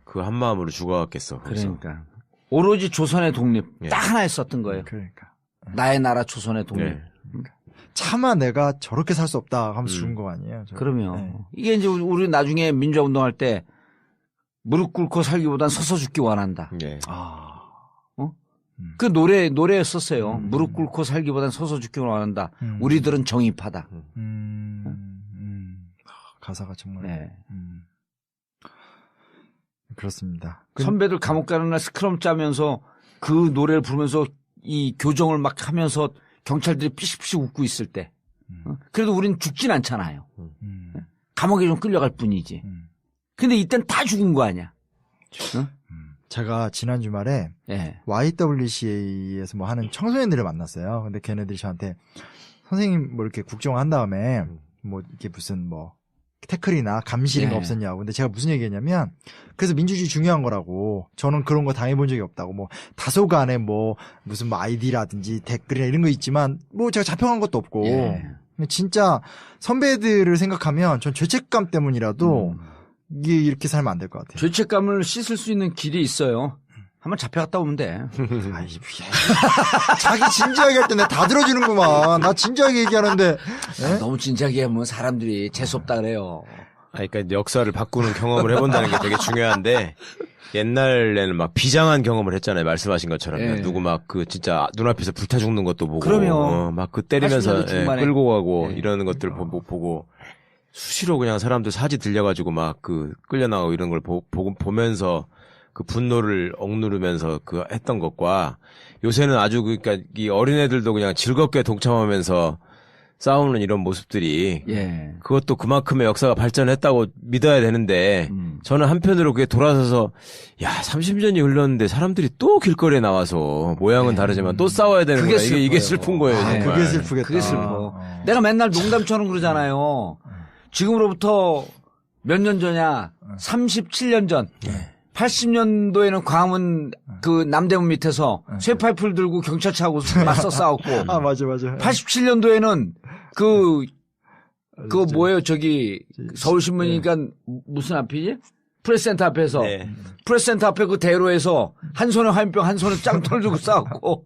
그 한마음으로 죽어갔겠어. 그러니까. 오로지 조선의 독립. 딱 하나에 썼던 거예요. 그러니까. 나의 나라 조선의 독립. 차마 내가 저렇게 살 수 없다 하면서 죽은 거 아니에요. 그러면. 이게 이제 우리 나중에 민주화 운동할 때 무릎 꿇고 살기보단 서서 죽기 원한다. 그 노래였었어요. 무릎 꿇고 살기보단 서서 죽기 원한다. 우리들은 정의파다. 가사가 정말. 그렇습니다. 선배들 감옥 가는 날 스크럼 짜면서 그 노래를 부르면서 이 교정을 막 하면서 경찰들이 삐식삐식 웃고 있을 때. 그래도 우린 죽진 않잖아요. 감옥에 좀 끌려갈 뿐이지. 근데 이땐 다 죽은 거 아니야. 제가 지난 주말에 YWCA에서 뭐 하는 청소년들을 만났어요. 근데 걔네들이 저한테 선생님 뭐 이렇게 국정한 다음에 뭐 이렇게 무슨 뭐 태클이나 감시 이런 거 없었냐고. 근데 제가 무슨 얘기했냐면, 그래서 민주주의 중요한 거라고. 저는 그런 거 당해본 적이 없다고. 뭐 다소간에 뭐 무슨 뭐 아이디라든지 댓글이나 이런 거 있지만 뭐 제가 잡혀간 것도 없고. 진짜 선배들을 생각하면 전 죄책감 때문이라도 이게 이렇게 살면 안 될 것 같아요. 죄책감을 씻을 수 있는 길이 있어요. 한번 잡혀갔다 오면 돼. 자기 진지하게 할 때 내가 다 들어주는구만. 나 진지하게 얘기하는데. 너무 진지하게 하면 사람들이 재수없다 그래요. 그러니까 역사를 바꾸는 경험을 해본다는 게 되게 중요한데, 옛날에는 막 비장한 경험을 했잖아요. 말씀하신 것처럼. 누구 막 그 진짜 눈앞에서 불타 죽는 것도 보고. 그러면. 막 그 때리면서 끌고 가고 이러는 것들 보고. 수시로 그냥 사람들 사지 들려가지고 막 그 끌려나가고 이런 걸 보면서 그 분노를 억누르면서 그 했던 것과, 요새는 아주 그러니까 이 어린애들도 그냥 즐겁게 동참하면서 싸우는 이런 모습들이 그것도 그만큼의 역사가 발전했다고 믿어야 되는데, 저는 한편으로 그게 돌아서서 30년이 흘렀는데 사람들이 또 길거리에 나와서 모양은 다르지만 또 싸워야 되는 거야. 이게 슬픈 거예요. 정말. 그게 슬프겠다. 그게 슬퍼. 내가 맨날 농담처럼 그러잖아요. 지금으로부터 몇 년 전이야? 37년 전. 80년도에는 광화문 그 남대문 밑에서 쇠파이프를 들고 경찰차하고 맞서 싸웠고. 맞아. 87년도에는 뭐예요? 저기 서울신문이니까 무슨 앞이지? 프레스센터 앞에서. 네. 프레스센터 앞에 그 대로에서 한 손에 화염병 한 손에 짱돌 들고 싸웠고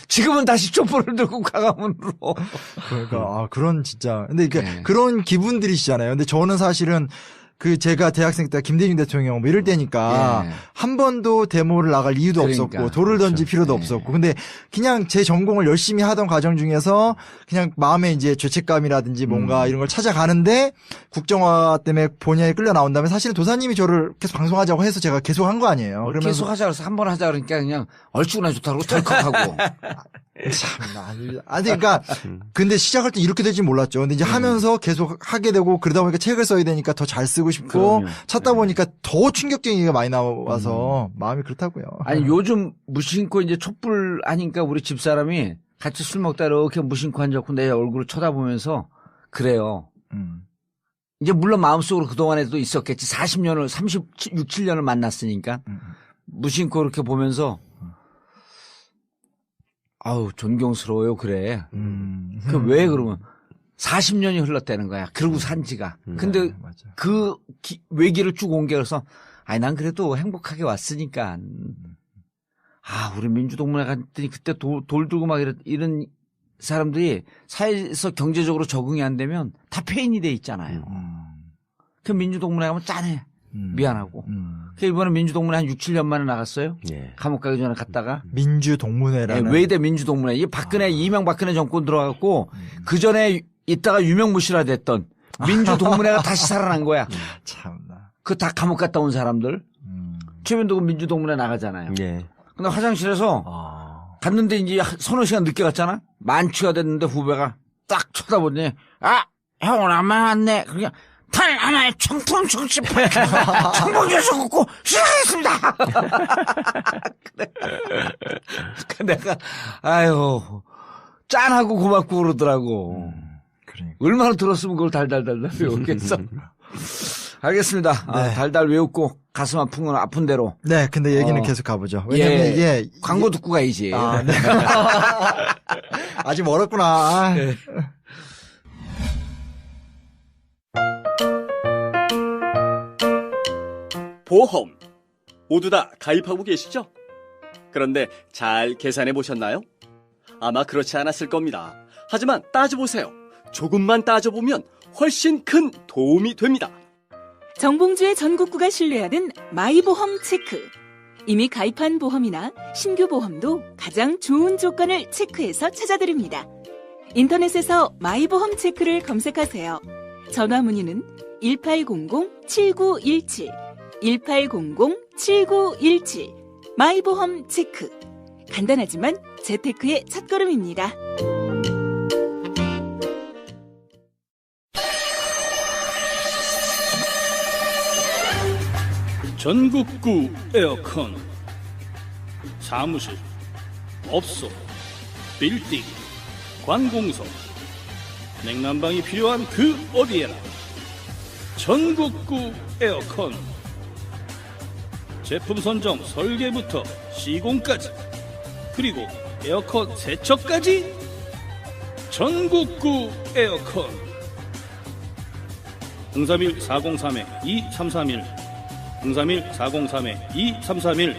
지금은 다시 촛불을 들고 광화문으로. 그러니까 그런 진짜 근데 네. 그런 기분들이시잖아요. 근데 저는 사실은 제가 대학생 때 김대중 대통령 뭐 이럴 때니까 네. 한 번도 데모를 나갈 이유도 그러니까. 없었고 돌을 던질 필요도 네. 없었고 근데 그냥 제 전공을 열심히 하던 과정 중에서 그냥 마음에 이제 죄책감이라든지 뭔가 이런 걸 찾아가는데 국정화 때문에 본야에 끌려 나온 다음에 사실은 도사님이 저를 계속 방송하자고 해서 제가 계속 한 거 아니에요. 그러면서 계속 하자 그래서 한 번 하자 그러니까 그냥 얼추구나 좋다고 덜컥하고. 참나. 아니, 그러니까, 근데 시작할 때 이렇게 될지 몰랐죠. 근데 이제 하면서 계속 하게 되고, 그러다 보니까 책을 써야 되니까 더 잘 쓰고 싶고, 그럼요. 찾다 보니까 더 충격적인 얘기가 많이 나와서, 마음이 그렇다고요. 아니 요즘 무심코 이제 촛불 하니까 우리 집사람이 같이 술 먹다 이렇게 무심코 앉았고 내 얼굴을 쳐다보면서 그래요. 이제 물론 마음속으로 그동안에도 있었겠지. 40년을 36, 7년을 만났으니까 무심코 이렇게 보면서 아우 존경스러워요. 그래. 그 왜 그러면 40년이 흘렀다는 거야. 그러고 산 지가. 근데 맞아. 그 외기를 쭉 온 게 그래서 아니 난 그래도 행복하게 왔으니까. 우리 민주동문회 갔더니 그때 돌 들고 막 이런 사람들이 사회에서 경제적으로 적응이 안 되면 다 폐인이 돼 있잖아요. 그 민주동문회 가면 짠해. 미안하고. 그 이번에 민주동문회 한 6, 7년 만에 나갔어요. 예. 감옥 가기 전에 갔다가. 민주동문회라는. 외대 민주동문회. 이게 이명박근혜 정권 들어갔고 그 전에 있다가 유명무실화 됐던 민주동문회가 다시 살아난 거야. 참나. 그 다 감옥 갔다 온 사람들. 최면도 민주동문회 나가잖아요. 예. 근데 화장실에서 갔는데 이제 서너 시간 늦게 갔잖아? 만취가 됐는데 후배가 딱 쳐다보더니, 형은 안 만왔네. 그냥, 탄 하나에 청풍 중심 청풍주에서 굽고 시작하겠습니다. 그래. 내가, 짠하고 고맙고 그러더라고. 그러니까. 얼마나 들었으면 그걸 달달달달 외웠겠어. 알겠습니다. 네. 달달 외웠고 가슴 아픈 건 아픈 대로. 네, 근데 얘기는 계속 가보죠. 왜냐면 이게. 광고 듣고 가야지. 네. 아직 멀었구나. 네. 보험 모두 다 가입하고 계시죠? 그런데 잘 계산해 보셨나요? 아마 그렇지 않았을 겁니다. 하지만 따져보세요. 조금만 따져보면 훨씬 큰 도움이 됩니다. 정봉주의 전국구가 신뢰하는 마이보험 체크. 이미 가입한 보험이나 신규 보험도 가장 좋은 조건을 체크해서 찾아드립니다. 인터넷에서 마이보험 체크를 검색하세요. 전화 문의는 1800-7917, 1800-7917. 마이보험 체크. 간단하지만 재테크의 첫걸음입니다. 전국구 에어컨. 사무실, 업소, 빌딩, 관공서, 냉난방이 필요한 그 어디에나 전국구 에어컨. 제품 선정, 설계부터 시공까지, 그리고 에어컨 세척까지 전국구 에어컨. 031-403-2331, 031-403-2331.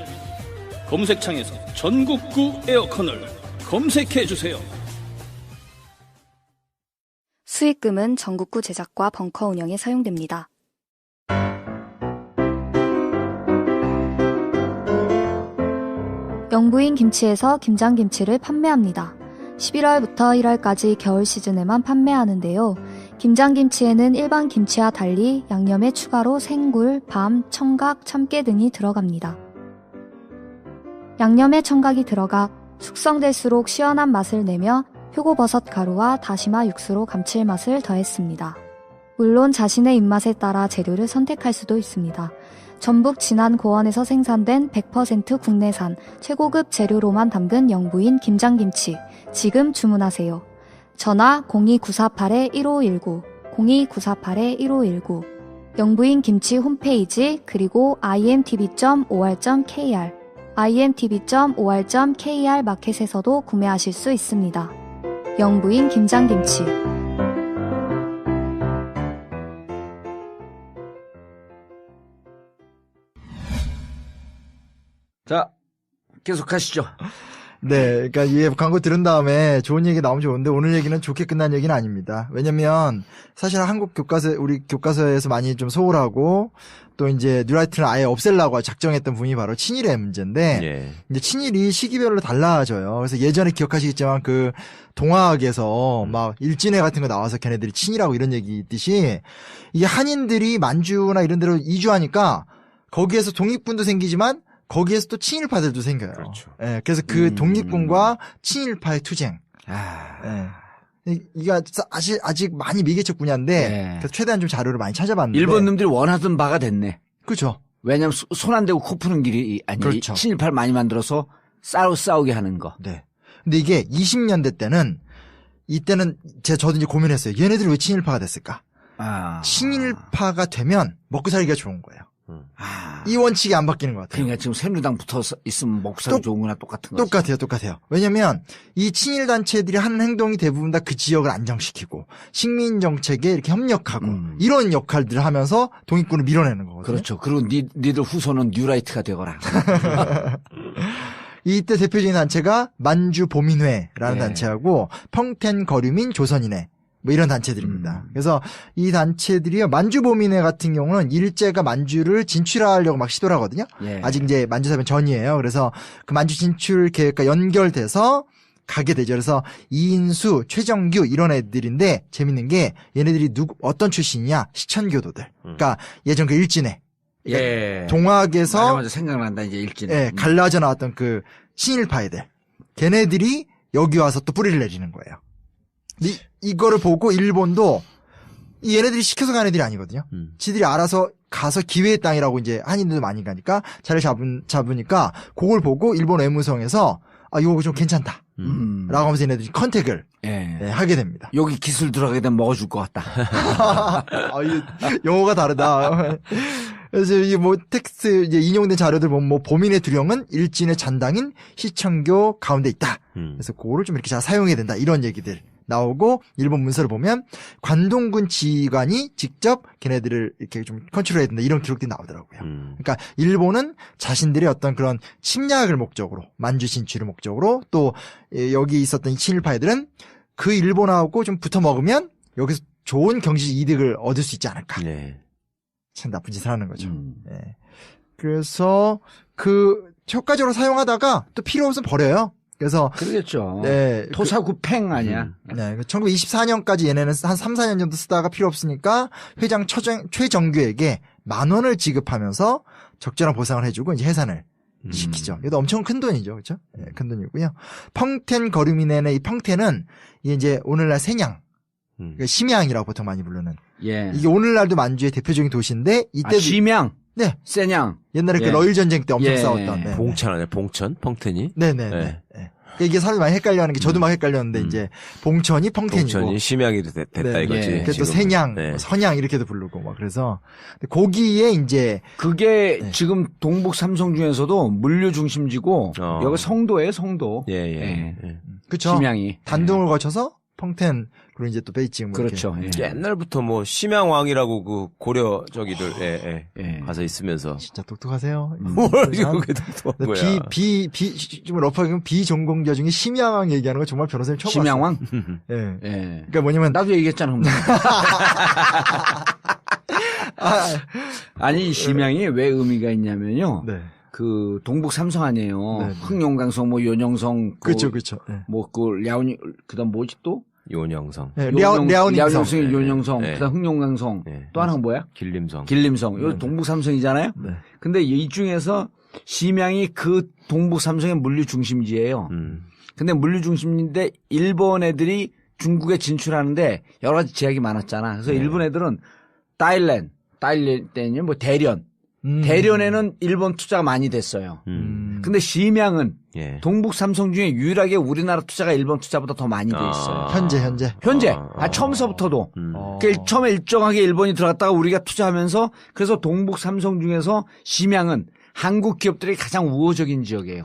검색창에서 전국구 에어컨을 검색해주세요. 수익금은 전국구 제작과 벙커 운영에 사용됩니다. 영부인 김치에서 김장김치를 판매합니다. 11월부터 1월까지 겨울 시즌에만 판매하는데요. 김장김치에는 일반 김치와 달리 양념에 추가로 생굴, 밤, 청각, 참깨 등이 들어갑니다. 양념에 청각이 들어가 숙성될수록 시원한 맛을 내며 표고버섯 가루와 다시마 육수로 감칠맛을 더했습니다. 물론 자신의 입맛에 따라 재료를 선택할 수도 있습니다. 전북 진안 고원에서 생산된 100% 국내산 최고급 재료로만 담근 영부인 김장김치. 지금 주문하세요. 전화 02948-1519, 02948-1519. 영부인 김치 홈페이지 그리고 imtb.or.kr, imtb.or.kr 마켓에서도 구매하실 수 있습니다. 영부인 김장김치. 계속 하시죠. 네, 그러니까 이 광고 들은 다음에 좋은 얘기 나오면 좋은데 오늘 얘기는 좋게 끝난 얘기는 아닙니다. 왜냐면 사실 한국 교과서 우리 교과서에서 많이 좀 소홀하고 또 이제 뉴라이트는 아예 없애려고 작정했던 부분이 바로 친일의 문제인데 예. 이제 친일이 시기별로 달라져요. 그래서 예전에 기억하시겠지만 그 동화학에서 막 일진회 같은 거 나와서 걔네들이 친일하고 이런 얘기 있듯이 이게 한인들이 만주나 이런 데로 이주하니까 거기에서 독립군도 생기지만 거기에서 또 친일파들도 생겨요. 그렇죠. 예, 그래서 그 독립군과 친일파의 투쟁. 예. 이게 아직 많이 미개척 분야인데 네. 그래서 최대한 좀 자료를 많이 찾아봤는데 일본 놈들이 원하던 바가 됐네. 그렇죠. 왜냐면 손 안 대고 코 푸는 길이 아니 그렇죠. 친일파를 많이 만들어서 싸우게 하는 거. 네. 근데 이게 20년대 때는 이때는 저도 이제 고민했어요. 얘네들이 왜 친일파가 됐을까? 친일파가 되면 먹고 살기가 좋은 거예요. 이 원칙이 안 바뀌는 것 같아요. 그러니까 지금 새누리당 붙어 있으면 먹고 살기 좋은 거나 똑같은 거지. 똑같아요. 왜냐면 이 친일 단체들이 하는 행동이 대부분 다 그 지역을 안정시키고 식민 정책에 이렇게 협력하고 이런 역할들을 하면서 독립군을 밀어내는 거거든요. 그렇죠. 그리고 니들 후손은 뉴라이트가 되거라. 이때 대표적인 단체가 만주보민회라는 네. 단체하고 평텐거류민 조선인회 뭐 이런 단체들입니다. 그래서 이 단체들이요, 만주보민회 같은 경우는 일제가 만주를 진출하려고 막 시도를 하거든요. 예. 아직 이제 만주사변 전이에요. 그래서 그 만주 진출 계획과 연결돼서 가게 되죠. 그래서 이인수, 최정규 이런 애들인데 재밌는 게 얘네들이 어떤 출신이냐? 시천교도들. 그러니까 예전 그 일진회. 그러니까 예. 동학에서 맞아 생각난다 이제 일진. 예, 갈라져 나왔던 그 친일파 애들. 걔네들이 여기 와서 또 뿌리를 내리는 거예요. 이거를 보고 일본도 얘네들이 시켜서 간 애들이 아니거든요. 지들이 알아서 가서 기회의 땅이라고 이제 한인들도 많이 가니까 자리를 잡으니까 그걸 보고 일본 외무성에서 이거 좀 괜찮다. 라고 하면서 얘네들이 컨택을 하게 됩니다. 여기 기술 들어가게 되면 먹어줄 것 같다. 영어가 다르다. 그래서 이 뭐 텍스트 이제 인용된 자료들 보면 뭐 보민의 두령은 일진의 잔당인 시청교 가운데 있다. 그래서 그거를 좀 이렇게 잘 사용해야 된다. 이런 얘기들 나오고 일본 문서를 보면 관동군 지휘관이 직접 걔네들을 이렇게 좀 컨트롤해야 된다. 이런 기록들이 나오더라고요. 그러니까 일본은 자신들의 어떤 그런 침략을 목적으로 만주 진출을 목적으로 또 여기 있었던 이 친일파애들은 그 일본하고 좀 붙어 먹으면 여기서 좋은 경제적 이득을 얻을 수 있지 않을까. 참 나쁜 짓을 하는 거죠. 예. 그래서 그 효과적으로 사용하다가 또 필요 없으면 버려요. 그래서 그러겠죠. 네, 토사구팽 아니야. 네, 1924년까지 얘네는 한 3, 4년 정도 쓰다가 필요 없으니까 회장 최정규에게 10,000원을 지급하면서 적절한 보상을 해주고 이제 해산을 시키죠. 이것도 엄청 큰 돈이죠, 그렇죠? 네, 큰 돈이고요. 평텐거류민회의 이 평텐은 이제 오늘날 생양, 그러니까 심양이라고 보통 많이 부르는. 예. 이게 오늘날도 만주의 대표적인 도시인데 이때 심양. 네. 세냥. 옛날에 그 러일 전쟁 때 엄청 싸웠던. 네. 봉천 아니야? 봉천? 펑텐이? 네네. 네. 그러니까 이게 사람이 많이 헷갈려하는 게 저도 막 헷갈렸는데 이제 봉천이 펑텐이고. 봉천이 심양이 됐다 이거지. 또 생양, 선양 이렇게도 부르고 막 그래서 거기에 이제 그게 지금 동북 삼성 중에서도 물류 중심지고 여기 성도예요, 성도. 그렇죠. 심양이 단둥을 거쳐서 펑텐 그리고 이제 또 베이징 뭐 그렇죠. 옛날부터 뭐 심양왕이라고 그 고려 저기들 가서 있으면서 진짜 똑똑하세요. 뭘 그게 똑똑한 거야. 좀 러프하게 비전공자 중에 심양왕 얘기하는 거 정말 변호사님 처음 심양왕? 봤어요. 그러니까 뭐냐면 나도 얘기했잖아. 아니 심양이 왜 의미가 있냐면요. 그 동북 삼성 아니에요. 흥룡강성, 뭐 연영성, 그렇죠. 뭐 그 야운, 그다음 뭐지 또? 요녕성. 랴오닝성이 요녕성, 그다음 흥룡강성. 또 하나가 뭐야? 길림성. 요 동북 삼성이잖아요. 근데 이 중에서 심양이 그 동북 삼성의 물류 중심지예요. 근데 물류 중심인데 일본 애들이 중국에 진출하는데 여러 가지 제약이 많았잖아. 그래서 일본 애들은 다일랜드 뭐 대련에는 일본 투자가 많이 됐어요. 근데 심양은 동북 삼성 중에 유일하게 우리나라 투자가 일본 투자보다 더 많이 돼 있어요. 현재. 처음서부터도. 그러니까 처음에 일정하게 일본이 들어갔다가 우리가 투자하면서 그래서 동북 삼성 중에서 심양은 한국 기업들이 가장 우호적인 지역이에요.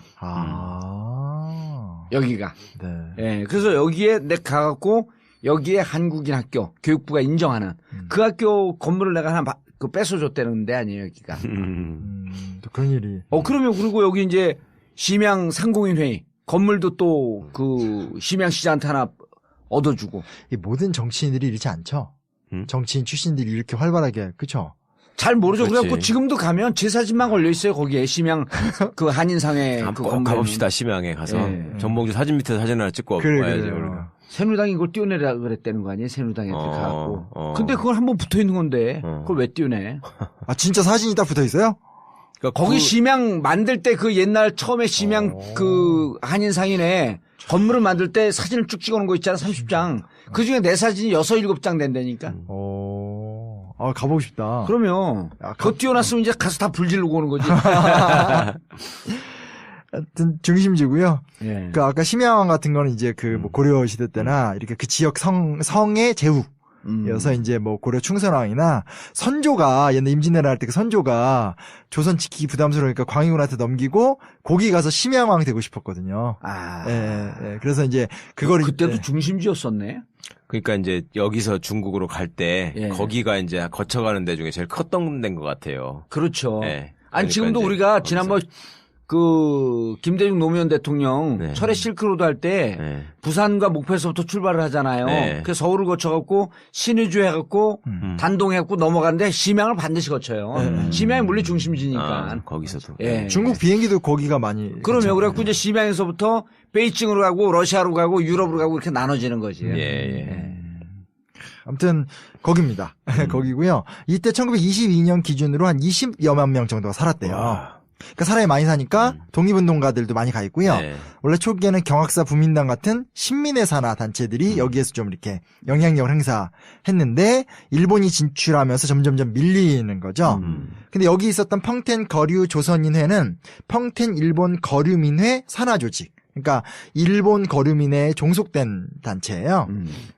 여기가. 그래서 여기에 내가 가갖고 여기에 한국인 학교 교육부가 인정하는 그 학교 건물을 내가 하나 뺏어줬다는 데 아니에요, 여기가. 또 그런 일이. 그러면 그리고 여기 이제 심양 상공인회의 건물도 또 그 심양 시장한테 하나 얻어주고. 이 모든 정치인들이 이렇지 않죠. 정치인 출신들이 이렇게 활발하게 그렇죠. 잘 모르죠. 그렇지. 그래갖고 지금도 가면 제 사진만 걸려 있어요. 거기에 심양 그 한인상회 그 꼭 가봅시다. 심양에 가서 예. 정봉주 사진 밑에 사진 하나 찍고 그래, 와야지 그래요. 우리가. 새누리당이 이걸 띄워내라 그랬다는 거 아니에요? 새누리당한테 가갖고. 근데 그걸 한번 붙어 있는 건데 그걸 왜 띄워내? 아 진짜 사진이 딱 붙어 있어요? 그러니까 거기 심양 만들 때 그 옛날 처음에 심양 그 한인상인회 건물을 만들 때 사진을 쭉 찍어놓은 거 있잖아. 30장. 그 중에 내 사진이 6, 7장 된다니까. 아 가보고 싶다. 그러면 그거 띄워놨으면 이제 가서 다 불지르고 오는 거지. 하여튼 중심지고요. 예. 그 아까 심야왕 같은 거는 이제 그 뭐 고려 시대 때나 이렇게 그 지역 성의 제후여서 이제 뭐 고려 충선왕이나 선조가 옛날 임진왜란 할 때 그 선조가 조선 지키기 부담스러우니까 광희군한테 넘기고 거기 가서 심야왕 되고 싶었거든요. 아. 예. 그래서 이제 그거를 그때도 중심지였었네. 그러니까 이제 여기서 중국으로 갈 때 예. 거기가 이제 거쳐가는 데 중에 제일 컸던 데인 것 같아요. 그렇죠. 예. 아니 그러니까 지금도 이제 우리가 거기서. 지난번 그 김대중 노무현 대통령 네. 철의 실크로드 할 때 네. 부산과 목포에서부터 출발을 하잖아요. 네. 그래서 서울을 거쳐갖고 신의주 해갖고 단동해갖고 넘어가는데 심양을 반드시 거쳐요. 심양이 물리 중심지니까. 거기서도. 예. 중국 비행기도 거기가 많이 그러면 그래갖고 이제 심양에서부터 베이징으로 가고 러시아로 가고 유럽으로 가고 이렇게 나눠지는 거지. 예. 아무튼 거기입니다. 거기고요. 이때 1922년 기준으로 한 20여만 명 정도가 살았대요. 그러니까 사람이 많이 사니까 독립운동가들도 많이 가 있고요. 네. 원래 초기에는 경학사, 부민당 같은 신민의 산하 단체들이 여기에서 좀 이렇게 영향력을 행사했는데 일본이 진출하면서 점점점 밀리는 거죠. 근데 여기 있었던 펑텐 거류 조선인회는 펑텐 일본 거류민회 산하 조직. 그러니까 일본 거류민회에 종속된 단체예요.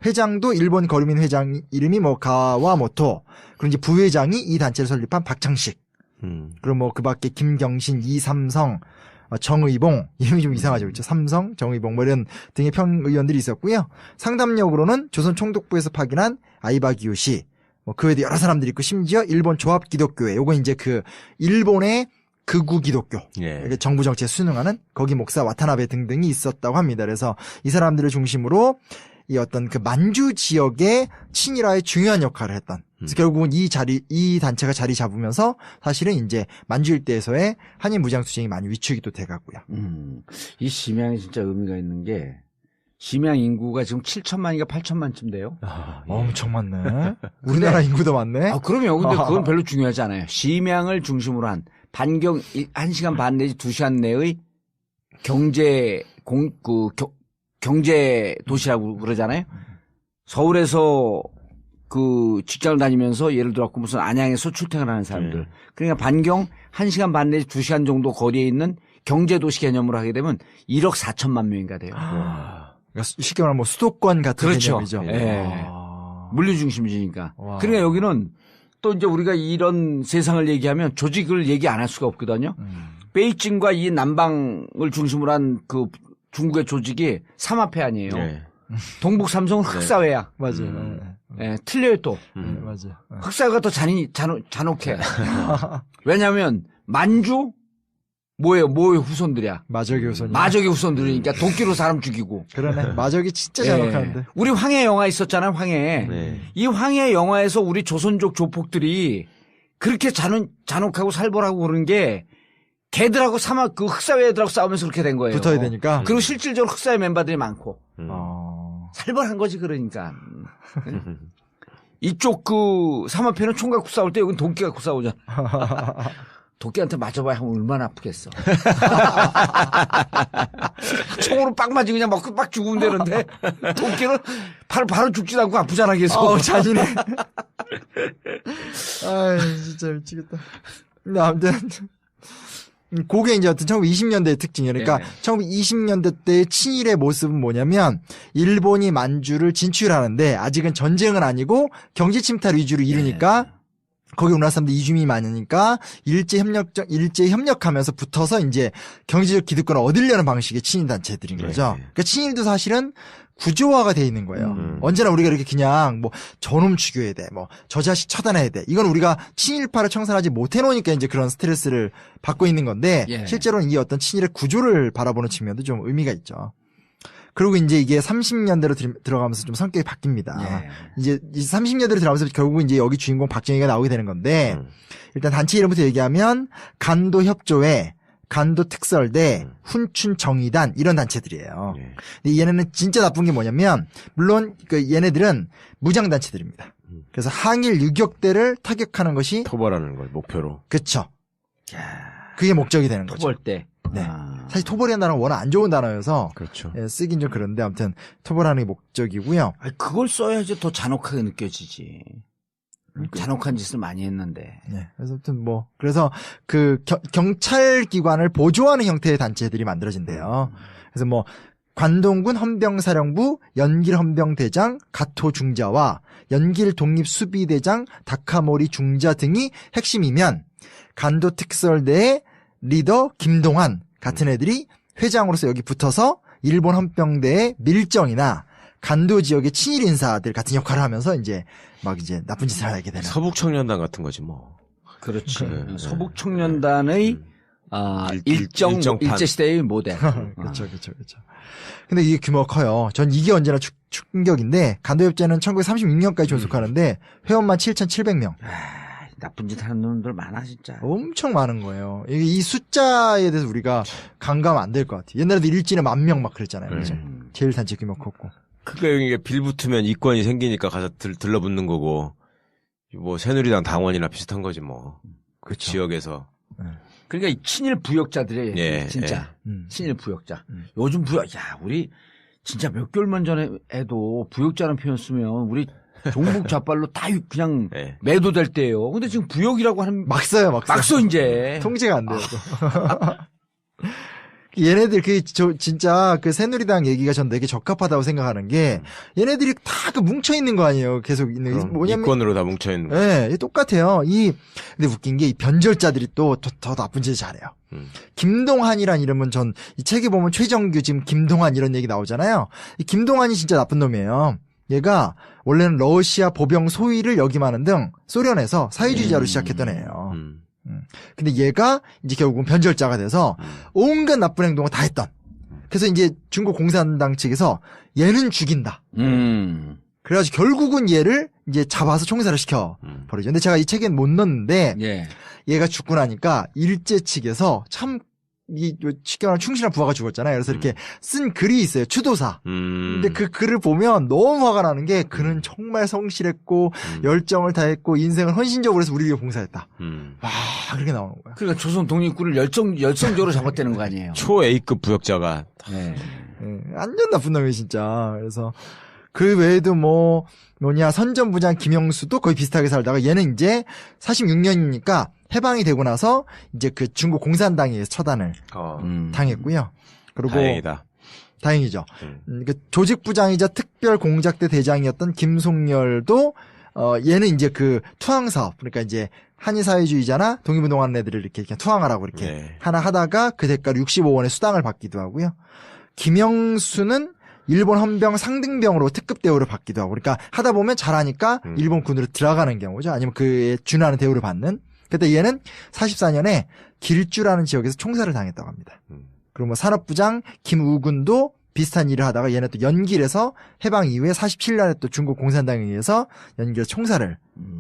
회장도 일본 거류민 회장 이름이 뭐 가와모토. 그리고 이제 부회장이 이 단체를 설립한 박창식. 그리고 뭐 그 밖에 김경신, 이삼성, 정의봉 이름이 좀 이상하죠, 그렇죠? 삼성, 정의봉 뭐 이런 등의 평의원들이 있었고요. 상담력으로는 조선 총독부에서 파견한 아이바 기요시, 뭐 그 외에도 여러 사람들이 있고 심지어 일본 조합 기독교회, 요건 이제 그 일본의 극우 기독교, 예. 정부 정치에 순응하는 거기 목사 와타나베 등등이 있었다고 합니다. 그래서 이 사람들을 중심으로 이 어떤 그 만주 지역의 친일화에 중요한 역할을 했던. 그래서 결국은 이 단체가 자리 잡으면서 사실은 이제 만주 일대에서의 한인 무장투쟁이 많이 위축이 또 돼가고요. 이 심양이 진짜 의미가 있는 게 심양 인구가 지금 7천만인가 8천만쯤 돼요. 엄청 많네. 우리나라 인구도 많네. 그럼요. 근데 그건 별로 중요하지 않아요. 심양을 중심으로 한 반경 1시간 반 내지 2시간 내의 경제 도시라고 그러잖아요. 서울에서 그 직장을 다니면서 예를 들어 무슨 안양에서 출퇴근하는 사람들. 그러니까 반경 1시간 반 내지 2시간 정도 거리에 있는 경제 도시 개념으로 하게 되면 1억 4천만 명인가 돼요. 그러니까 쉽게 말하면 뭐 수도권 같은 그렇죠. 개념이죠. 예. 물류 중심지니까. 그러니까 여기는 또 이제 우리가 이런 세상을 얘기하면 조직을 얘기 안 할 수가 없거든요. 베이징과 이 남방을 중심으로 한 그 중국의 조직이 삼합회 아니에요. 네. 동북 삼성은 흑사회야. 맞아요. 예, 틀려요 또. 맞아요. 흑사회가 더 잔혹해. 왜냐하면 만주 뭐예요 후손들이야. 마적의 후손. 마적의 후손들이니까 도끼로 사람 죽이고. 그러네. 마적이 진짜 잔혹한데. 우리 황해 영화 있었잖아요. 황해. 네. 이 황해 영화에서 우리 조선족 조폭들이 그렇게 잔혹하고 살벌하고 그런 게 걔들하고 그 흑사회 애들하고 싸우면서 그렇게 된 거예요. 붙어야 되니까. 그리고 실질적으로 흑사회 멤버들이 많고. 살벌한 거지 그러니까. 이쪽 그 삼합회는 총 갖고 싸울 때 여긴 도끼 갖고 싸우잖아. 도끼한테 맞아봐야 얼마나 아프겠어. 총으로 빡 맞으면 그냥 먹고 빡 죽으면 되는데 도끼는 바로 죽지도 않고 아프잖아 계속. 잔인해. 아이 진짜 미치겠다. 근데 아무튼 그게 이제 어떤 1920년대의 특징이에요. 그러니까 1920년대 때의 친일의 모습은 뭐냐면 일본이 만주를 진출하는데 아직은 전쟁은 아니고 경제 침탈 위주로 이루니까 거기 우리나라 사람들 이주민이 많으니까 일제 협력하면서 붙어서 이제 경제적 기득권을 얻으려는 방식의 친일 단체들인 거죠. 그러니까 친일도 사실은 구조화가 돼 있는 거예요. 언제나 우리가 이렇게 그냥 뭐 저놈 죽여야 돼, 뭐 저 자식 처단해야 돼. 이건 우리가 친일파를 청산하지 못해 놓으니까 이제 그런 스트레스를 받고 있는 건데 예. 실제로는 이 어떤 친일의 구조를 바라보는 측면도 좀 의미가 있죠. 그리고 이제 이게 30년대로 들어가면서 좀 성격이 바뀝니다. 예. 이제 30년대로 들어가면서 결국 이제 여기 주인공 박정희가 나오게 되는 건데 일단 단체 이름부터 얘기하면 간도협조회, 간도특설대, 훈춘정의단 이런 단체들이에요. 근데 얘네는 진짜 나쁜 게 뭐냐면 물론 그 얘네들은 무장 단체들입니다. 그래서 항일 유격대를 타격하는 것이 토벌하는 걸 목표로. 그렇죠. 그게 목적이 되는 거죠. 토벌대. 네. 사실 토벌이라는 단어가 워낙 안 좋은 단어여서 그렇죠. 예, 쓰긴 좀 그런데 아무튼 토벌하는 게 목적이고요. 아니, 그걸 써야지 더 잔혹하게 느껴지지. 잔혹한 짓을 많이 했는데. 네. 그래서 아무튼 그래서 그 경찰 기관을 보조하는 형태의 단체들이 만들어진대요. 그래서 관동군 헌병사령부, 연길헌병대장, 가토중자와 연길독립수비대장, 다카모리 중자 등이 핵심이면 간도특설대의 리더 김동환 같은 애들이 회장으로서 여기 붙어서 일본 헌병대의 밀정이나 간도 지역의 친일 인사들 같은 역할을 하면서 이제 나쁜 짓을 하게 되는. 서북청년단 같은 거지 뭐. 그렇지. 서북청년단의 일제시대의 모델. 그렇죠. 근데 이게 규모가 커요. 전 이게 언제나 충격인데 간도협재는 1936년까지 존속하는데 회원만 7,700명. 나쁜 짓 하는 놈들 많아 진짜. 엄청 많은 거예요. 이 숫자에 대해서 우리가 강감 안 될 것 같아요. 옛날에도 일진에 10,000명 막 그랬잖아요. 그죠? 제일 단체 규모 컸고. 그게 이게 빌 붙으면 이권이 생기니까 가서 들러붙는 거고 새누리당 당원이나 비슷한 거지 뭐. 그 지역에서. 그러니까 이 친일 부역자들이 예, 진짜 친일 부역자. 요즘 우리 진짜 몇 개월만 전에 해도 부역자라는 표현 쓰면 우리 종북 좌빨로 다 그냥 매도될 때예요. 근데 지금 부역이라고 하는 막 써요. 막 써 이제. 통제가 안 돼요. 얘네들 진짜 그 새누리당 얘기가 전 되게 적합하다고 생각하는 게 얘네들이 다 뭉쳐 있는 거 아니에요. 계속 있는 뭐냐면 이권으로 다 뭉쳐 있는 거. 네, 똑같아요. 근데 웃긴 게 이 변절자들이 또 더 나쁜 짓을 잘해요. 김동환이란 이름은 전 이 책에 보면 최정규 지금 김동환 이런 얘기 나오잖아요. 이 김동환이 진짜 나쁜 놈이에요. 얘가 원래는 러시아 보병 소위를 역임하는 등 소련에서 사회주의자로 시작했던 애예요. 근데 얘가 이제 결국은 변절자가 돼서 온갖 나쁜 행동을 다 했던. 그래서 이제 중국 공산당 측에서 얘는 죽인다. 그래가지고 결국은 얘를 이제 잡아서 총살을 시켜 버리죠. 근데 제가 이 책엔 못 넣었는데 얘가 죽고 나니까 일제 측에서 참 쉽게 말하면 충실한 부하가 죽었잖아요. 그래서 이렇게 쓴 글이 있어요. 추도사. 근데 그 글을 보면 너무 화가 나는 게 그는 정말 성실했고 열정을 다했고 인생을 헌신적으로 해서 우리에게 봉사했다. 와, 그렇게 나오는 거야. 그러니까 조선 독립군을 열성적으로 잡았다는 거 아니에요. 초 A급 부역자가. 완전 나쁜 놈이 진짜. 그래서 그 외에도 선전부장 김영수도 거의 비슷하게 살다가 얘는 이제 46년이니까 해방이 되고 나서 이제 그 중국 공산당에 처단을 당했고요. 그리고 다행이다. 다행이죠. 그 조직부장이자 특별공작대 대장이었던 김송열도 얘는 이제 그 투항사업, 그러니까 이제 한의사회주의자나 독립운동하는 애들을 이렇게 투항하라고 이렇게 하나 하다가 그 대가로 65원의 수당을 받기도 하고요. 김영수는 일본 헌병 상등병으로 특급 대우를 받기도 하고, 그러니까 하다 보면 잘하니까 일본 군으로 들어가는 경우죠. 아니면 그에 준하는 대우를 받는. 그때 얘는 44년에 길주라는 지역에서 총살을 당했다고 합니다. 그리고 산업부장 김우군도 비슷한 일을 하다가 얘는 또 연길에서 해방 이후에 47년에 또 중국 공산당에 의해서 연길에서 총살을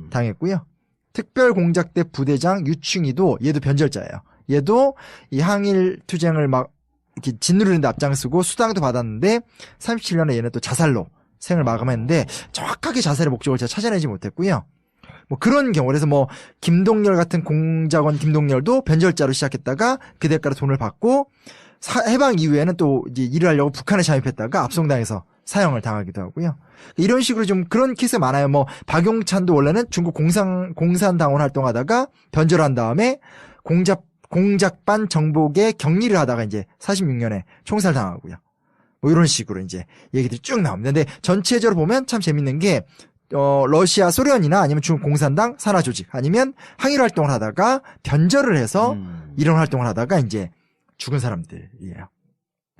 당했고요. 특별공작대 부대장 유충이도 얘도 변절자예요. 얘도 이 항일 투쟁을 막 이렇게 짓누르는데 앞장서고 수당도 받았는데 37년에 얘는 또 자살로 생을 마감했는데 정확하게 자살의 목적을 제가 찾아내지 못했고요. 그런 경우, 그래서 김동열 같은 공작원 김동열도 변절자로 시작했다가 그 대가로 돈을 받고 해방 이후에는 또 이제 일을 하려고 북한에 잠입했다가 압송당해서 사형을 당하기도 하고요. 이런 식으로 좀 그런 케이스가 많아요. 박용찬도 원래는 중국 공산당원 활동하다가 변절한 다음에 공작반 정복의 격리를 하다가 이제 46년에 총살 당하고요. 이런 식으로 이제 얘기들이 쭉 나옵니다. 근데 전체적으로 보면 참 재밌는 게 러시아 소련이나 아니면 중국 공산당 산하 조직 아니면 항일 활동을 하다가 변절을 해서 이런 활동을 하다가 이제 죽은 사람들이에요.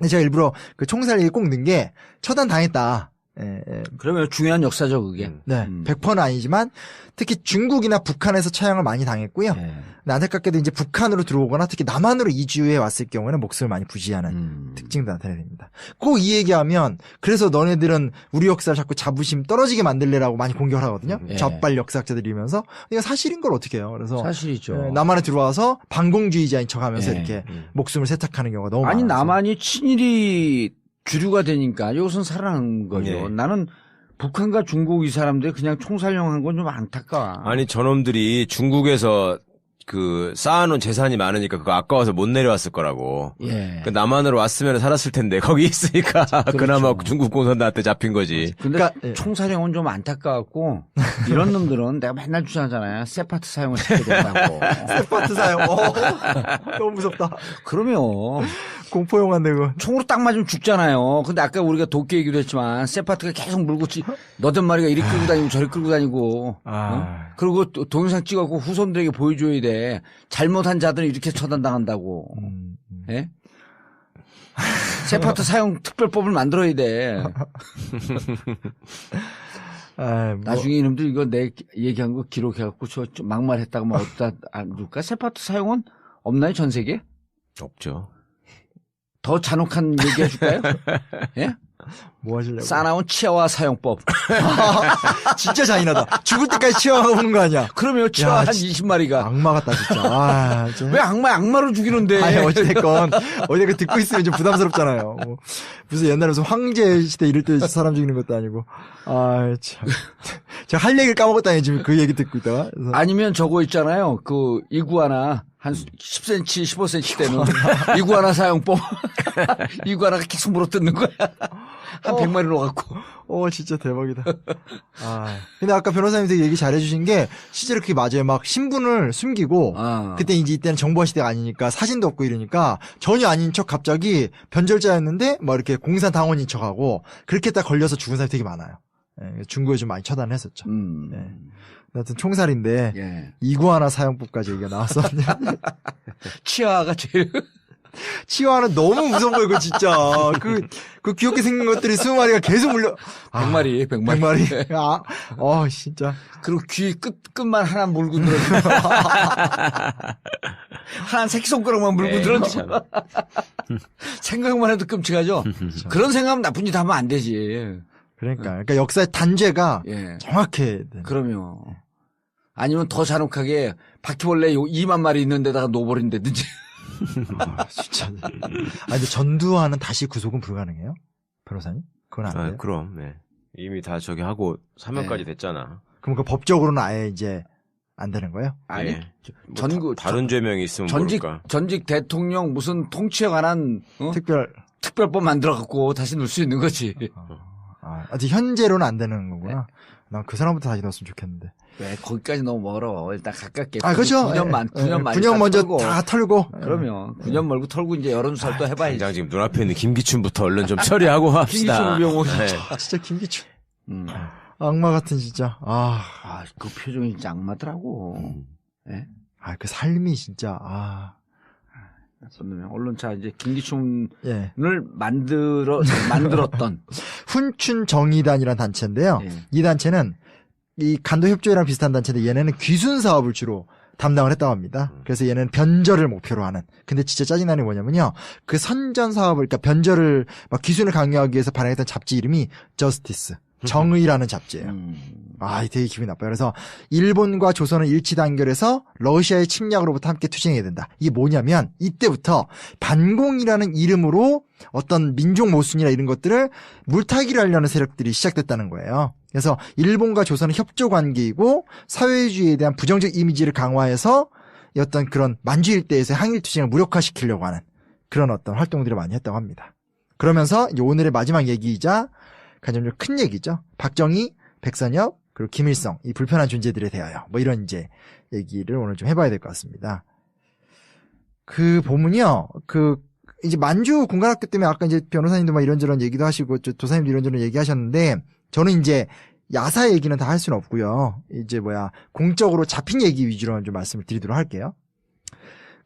근데 제가 일부러 그 총살 얘기 꼭 넣은 게 처단 당했다. 그러면 중요한 역사죠, 그게. 네. 100%는 아니지만 특히 중국이나 북한에서 처형을 많이 당했고요. 근데 안타깝게도 이제 북한으로 들어오거나 특히 남한으로 이주해 왔을 경우에는 목숨을 많이 부지하는 특징도 나타나게 됩니다. 꼭 이 얘기하면 그래서 너네들은 우리 역사를 자꾸 자부심 떨어지게 만들래라고 많이 공격을 하거든요. 좌빨 역사학자들이면서 이거 사실인 걸 어떻게 해요? 그래서 사실이죠. 남한에 들어와서 반공주의자인 척하면서 이렇게 목숨을 세탁하는 경우가 너무 많아요. 아니 남한이 친일이 주류가 되니까 이것은 살아난 거죠. 나는 북한과 중국 이 사람들이 그냥 총살용한 건 좀 안타까워. 아니 저놈들이 중국에서 그 쌓아놓은 재산이 많으니까 그거 아까워서 못 내려왔을 거라고. 그 남한으로 왔으면 살았을 텐데 거기 있으니까 그나마 중국 공산당한테 잡힌 거지. 근데 총살용은 좀 안타까웠고 이런 놈들은 내가 맨날 주장하잖아요. 세파트 사용을 시켜야 된다고. 세파트 사용. 너무 무섭다. 그러면 공포영화 내고 총으로 딱 맞으면 죽잖아요. 근데 아까 우리가 도끼 얘기도 했지만 세파트가 계속 물고 너댓 마리가 이리 끌고 다니고 저리 끌고 다니고 그리고 동영상 찍어갖고 후손들에게 보여줘야 돼. 잘못한 자들은 이렇게 처단당한다고. 예? 세파트 사용 특별법을 만들어야 돼. 나중에 이놈들 이거 내 얘기한 거 기록해갖고 저 막말했다고 막 어디다 안 줄까? 세파트 사용은 없나요, 전 세계? 없죠. 더 잔혹한 얘기 해줄까요? 예? 뭐 하실래요? 싸나운 치아와 사용법. 진짜 잔인하다. 죽을 때까지 치아가 오는 거 아니야? 그러면 치아 한 20마리가. 악마 같다, 진짜. 왜 악마로 죽이는데? 아니, 어찌됐건 듣고 있으면 좀 부담스럽잖아요. 무슨 옛날에 무슨 황제 시대 이럴 때 사람 죽이는 것도 아니고. 참. 제가 할 얘기를 까먹었다니, 지금 그 얘기 듣고 있다가. 그래서. 아니면 저거 있잖아요. 그 이구아나. 한 10cm, 15cm 되는 이구아나 사용법. 이구아나가 계속 물어뜯는 거야. 한 100마리 넣어갖고. 진짜 대박이다. 근데 아까 변호사님 되게 얘기 잘해주신 게 실제로 그게 맞아요. 막 신분을 숨기고 그때 이때는 정보화 시대가 아니니까 사진도 없고 이러니까 전혀 아닌 척 갑자기 변절자였는데 막 이렇게 공산당원인 척하고 그렇게 딱 걸려서 죽은 사람이 되게 많아요. 중국에 좀 많이 처단을 했었죠. 하여튼 총살인데 이구아나 사용법까지 얘기가 나왔었네요. 치아가 제일 치아는 너무 무서운 거예요, 그거 진짜. 그 귀엽게 생긴 것들이 20마리가 계속 물려. 100마리. 100마리. 진짜. 그리고 귀 끝만 하나 물고 들어주고. 하나 새끼손가락만 물고 들어주고. 생각만 해도 끔찍하죠? 그런 생각하면 나쁜 짓 하면 안 되지. 그러니까 역사의 단죄가 정확해. 그럼요. 아니면 더 잔혹하게 바퀴벌레 2만 마리 있는 데다가 놓아버린다든지. 진짜. 근데 전두환은 다시 구속은 불가능해요? 변호사님? 그건 안 돼요? 그럼, 이미 다 저기 하고 사면까지 됐잖아. 그럼 그 법적으로는 아예 이제 안 되는 거예요? 아니, 다른 죄명이 있으면 모를까. 전직 대통령 무슨 통치에 관한 특별법 만들어갖고 다시 넣을 수 있는 거지. 아직 현재로는 안 되는 거구나. 난 그 사람부터 다시 넣었으면 좋겠는데. 왜 거기까지 너무 멀어. 일단 가깝게. 그렇죠. 9년 먼저 다 털고. 그러면 9년 멀고 털고 이제 여론조사를 또 해봐야지. 당장 지금 눈앞에 있는 김기춘부터 얼른 좀 처리하고 합시다. 김기춘 우병우. 진짜 김기춘. 악마 같은 진짜. 그 표정이 진짜 악마더라고. 그 삶이 진짜. 언론차 이제 김기춘을 만들었던 훈춘정의단이라는 단체인데요. 이 단체는 이 간도협조회랑 비슷한 단체인데 얘네는 귀순 사업을 주로 담당을 했다고 합니다. 그래서 얘는 변절을 목표로 하는. 근데 진짜 짜증나는 게 뭐냐면요. 그 선전 사업을, 그러니까 변절을 막 귀순을 강요하기 위해서 발행했던 잡지 이름이 저스티스. 정의라는 잡지예요. 되게 기분이 나빠요. 그래서 일본과 조선을 일치 단결해서 러시아의 침략으로부터 함께 투쟁해야 된다. 이게 뭐냐면 이때부터 반공이라는 이름으로 어떤 민족 모순이나 이런 것들을 물타기를 하려는 세력들이 시작됐다는 거예요. 그래서 일본과 조선은 협조 관계이고 사회주의에 대한 부정적 이미지를 강화해서 어떤 그런 만주 일대에서 항일 투쟁을 무력화시키려고 하는 그런 어떤 활동들을 많이 했다고 합니다. 그러면서 이제 오늘의 마지막 얘기이자 가장 좀 큰 얘기죠. 박정희, 백선엽, 그리고 김일성, 이 불편한 존재들에 대하여 뭐 이런 이제 얘기를 오늘 좀 해봐야 될 것 같습니다. 보면요, 이제 만주 군관학교 때문에 아까 이제 변호사님도 막 이런저런 얘기도 하시고 도사님도 이런저런 얘기하셨는데 저는 이제 야사 얘기는 다 할 수는 없고요. 이제 공적으로 잡힌 얘기 위주로 좀 말씀을 드리도록 할게요.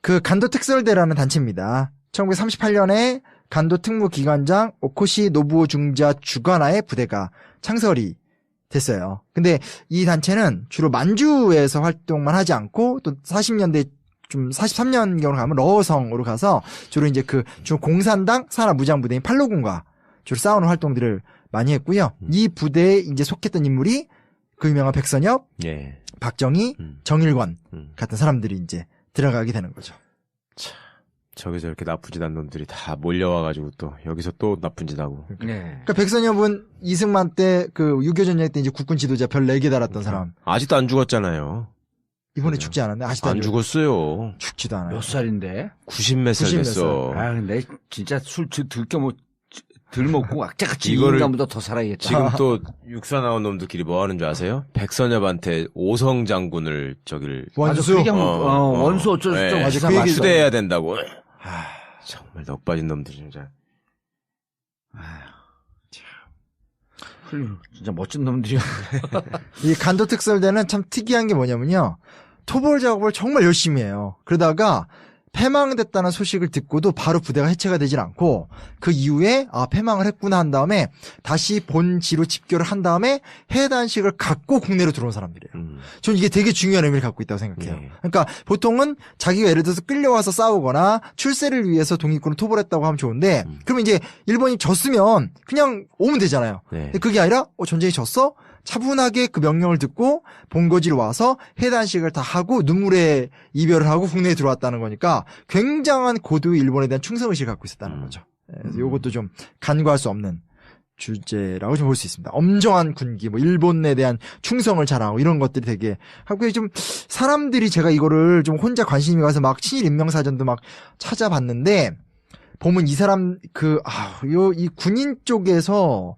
간도특설대라는 단체입니다. 1938년에 간도 특무기관장 오코시 노부오 중자 주관하에 부대가 창설이 됐어요. 근데 이 단체는 주로 만주에서 활동만 하지 않고 또 40년대 좀 43년경으로 가면 러성으로 가서 주로 이제 주 공산당 산하무장부대인 팔로군과 주로 싸우는 활동들을 많이 했고요. 이 부대에 이제 속했던 인물이 그 유명한 백선엽, 예. 박정희, 정일권 같은 사람들이 이제 들어가게 되는 거죠. 저기서 이렇게 나쁜 짓 한 놈들이 다 몰려와가지고 또 여기서 또 나쁜 짓 하고. 그러니까 백선엽은 이승만 때 6.25 전쟁 때 이제 국군 지도자 별 4개 달았던 사람. 아직도 안 죽었잖아요. 이번에 죽지 않았네. 아직도 안 죽었어요. 죽지도 않아요. 몇 살인데? 90 몇 살 됐어. 아, 근데 진짜 술 덜 먹고 악착같이 이거를 인간보다 더 살아야겠다. 지금 또 육사 나온 놈들끼리 뭐 하는 줄 아세요? 백선엽한테 오성 장군을 원수. 원수 어쩔 수 없이 그 얘기 추대해야 된다고. 정말 넋 빠진 놈들 진짜. 진짜 멋진 놈들이야. 이 간도 특설대는 참 특이한 게 뭐냐면요. 토벌 작업을 정말 열심히 해요. 그러다가 패망됐다는 소식을 듣고도 바로 부대가 해체가 되질 않고 그 이후에 패망을 했구나 한 다음에 다시 본지로 집결을 한 다음에 해단식을 갖고 국내로 들어온 사람들이에요. 저는 이게 되게 중요한 의미를 갖고 있다고 생각해요. 그러니까 보통은 자기가 예를 들어서 끌려와서 싸우거나 출세를 위해서 독립군을 토벌했다고 하면 좋은데 그러면 이제 일본이 졌으면 그냥 오면 되잖아요. 근데 그게 아니라 전쟁이 졌어? 차분하게 그 명령을 듣고 본거지로 와서 해단식을 다 하고 눈물의 이별을 하고 국내에 들어왔다는 거니까 굉장한 고도의 일본에 대한 충성의식을 갖고 있었다는 거죠. 그래서 이것도 좀 간과할 수 없는 주제라고 좀 볼 수 있습니다. 엄정한 군기, 일본에 대한 충성을 자랑하고 이런 것들이 되게 하고 좀 사람들이 제가 이거를 좀 혼자 관심이 가서 막 친일 인명사전도 막 찾아봤는데 보면 이 사람 이 군인 쪽에서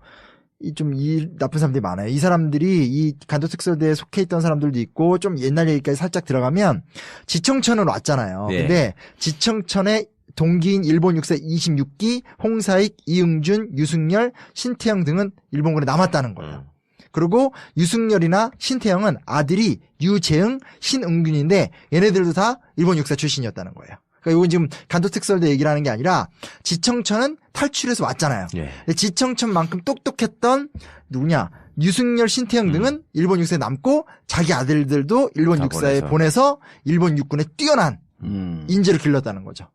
이 나쁜 사람들이 많아요. 이 사람들이 이 간도특설대에 속해 있던 사람들도 있고 좀 옛날 얘기까지 살짝 들어가면 지청천은 왔잖아요. 근데 지청천에 동기인 일본 육사 26기, 홍사익, 이응준, 유승열, 신태영 등은 일본군에 남았다는 거예요. 그리고 유승열이나 신태영은 아들이 유재응, 신응균인데 얘네들도 다 일본 육사 출신이었다는 거예요. 그러니까 이건 지금 간도특설대 얘기를 하는 게 아니라 지청천은 탈출해서 왔잖아요. 근데 지청천만큼 똑똑했던 누구냐? 유승열, 신태영 등은 일본 육사에 남고 자기 아들들도 일본 육사에 보내서 일본 육군에 뛰어난 인재를 길렀다는 거죠.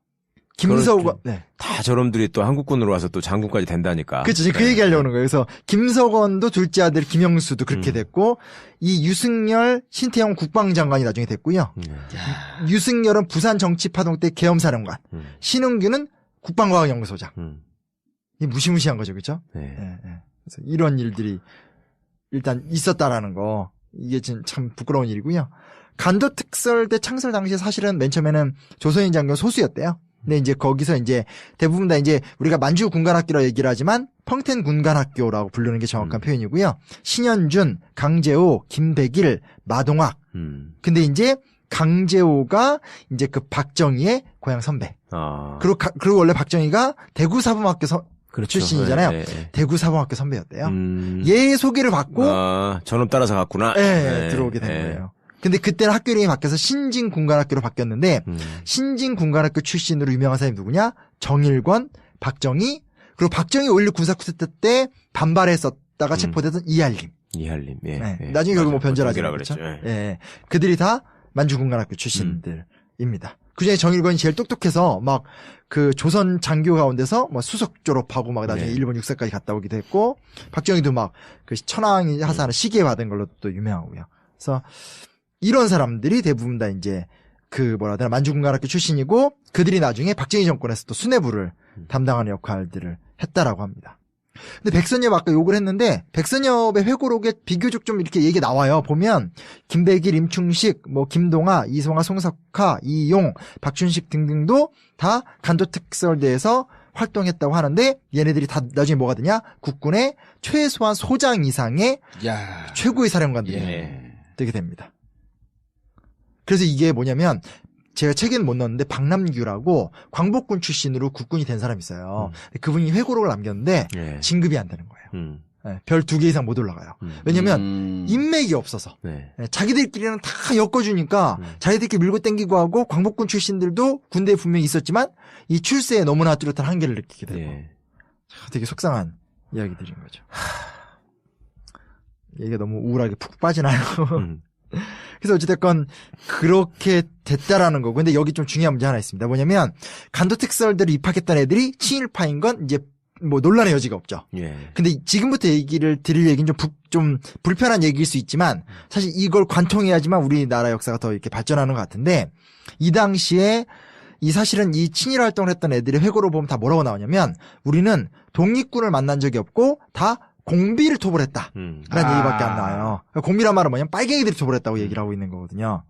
김석원, 다 저놈들이 또 한국군으로 와서 또 장군까지 된다니까. 그렇죠. 그 얘기 하려고 하는 거예요. 그래서 김석원도 둘째 아들 김영수도 그렇게 됐고, 이 유승열, 신태영 국방장관이 나중에 됐고요. 유승열은 부산 정치파동 때 계엄사령관, 신흥규는 국방과학연구소장. 이 무시무시한 거죠. 그렇죠? 그래서 이런 일들이 일단 있었다라는 거, 이게 참 부끄러운 일이고요. 간도특설대 창설 당시에 사실은 맨 처음에는 조선인 장교 소수였대요. 근데 이제 거기서 이제 대부분 다 이제 우리가 만주 군관학교라 얘기를 하지만 펑텐 군관학교라고 부르는 게 정확한 표현이고요. 신현준, 강재호, 김백일, 마동학. 근데 이제 강재호가 이제 그 박정희의 고향 선배. 그리고 원래 박정희가 대구 사범학교 출신이잖아요. 대구 사범학교 선배였대요. 얘의 소개를 받고 저놈 따라서 갔구나. 들어오게 된 거예요. 근데 그때는 학교 이름이 바뀌어서 신진군관학교로 바뀌었는데 신진군관학교 출신으로 유명한 사람이 누구냐? 정일권, 박정희, 그리고 박정희 5.16 군사쿠데타 때 반발했었다가 체포됐던 이할림. 나중에 결국 변절하지라 그랬죠. 그들이 다 만주군관학교 출신들입니다. 그중에 정일권이 제일 똑똑해서 막 그 조선 장교 가운데서 막 수석 졸업하고 막 나중에 일본 육사까지 갔다 오기도 했고 박정희도 막 그 천황이 하사하는 시계 받은 걸로 또 유명하고요. 그래서 이런 사람들이 대부분 다 이제 만주군관학교 출신이고 그들이 나중에 박정희 정권에서 또 수뇌부를 담당하는 역할들을 했다라고 합니다. 근데 백선엽 아까 욕을 했는데 백선엽의 회고록에 비교적 좀 이렇게 얘기 나와요. 보면 김백일, 임충식, 김동아, 이송아, 송석하, 이용, 박춘식 등등도 다 간도특설대에서 활동했다고 하는데 얘네들이 다 나중에 뭐가 되냐? 국군의 최소한 소장 이상의 최고의 사령관들이 되게 됩니다. 그래서 이게 뭐냐면 제가 책에는 못 넣었는데 박남규라고 광복군 출신으로 국군이 된 사람이 있어요. 그분이 회고록을 남겼는데 진급이 안 되는 거예요. 예, 별 2개 이상 못 올라가요. 왜냐면 인맥이 없어서. 네. 예, 자기들끼리는 다 엮어주니까 자기들끼리 밀고 땡기고 하고 광복군 출신들도 군대에 분명히 있었지만 이 출세에 너무나 뚜렷한 한계를 느끼게 되고 되게 속상한 이야기들인 거죠. 얘기가 너무 우울하게 푹 빠지나요? 그래서 어찌됐건 그렇게 됐다라는 거고. 근데 여기 좀 중요한 문제 하나 있습니다. 뭐냐면 간도특설대로 입학했던 애들이 친일파인 건 이제 뭐 논란의 여지가 없죠. 예. 근데 지금부터 얘기를 드릴 얘기는 좀 불편한 얘기일 수 있지만 사실 이걸 관통해야지만 우리나라 역사가 더 이렇게 발전하는 것 같은데 이 당시에 사실은 이 친일 활동을 했던 애들의 회고로 보면 다 뭐라고 나오냐면 우리는 독립군을 만난 적이 없고 다 공비를 토벌했다. 라는 얘기밖에 안 나와요. 그러니까 공비란 말은 뭐냐면 빨갱이들이 토벌했다고 얘기를 하고 있는 거거든요.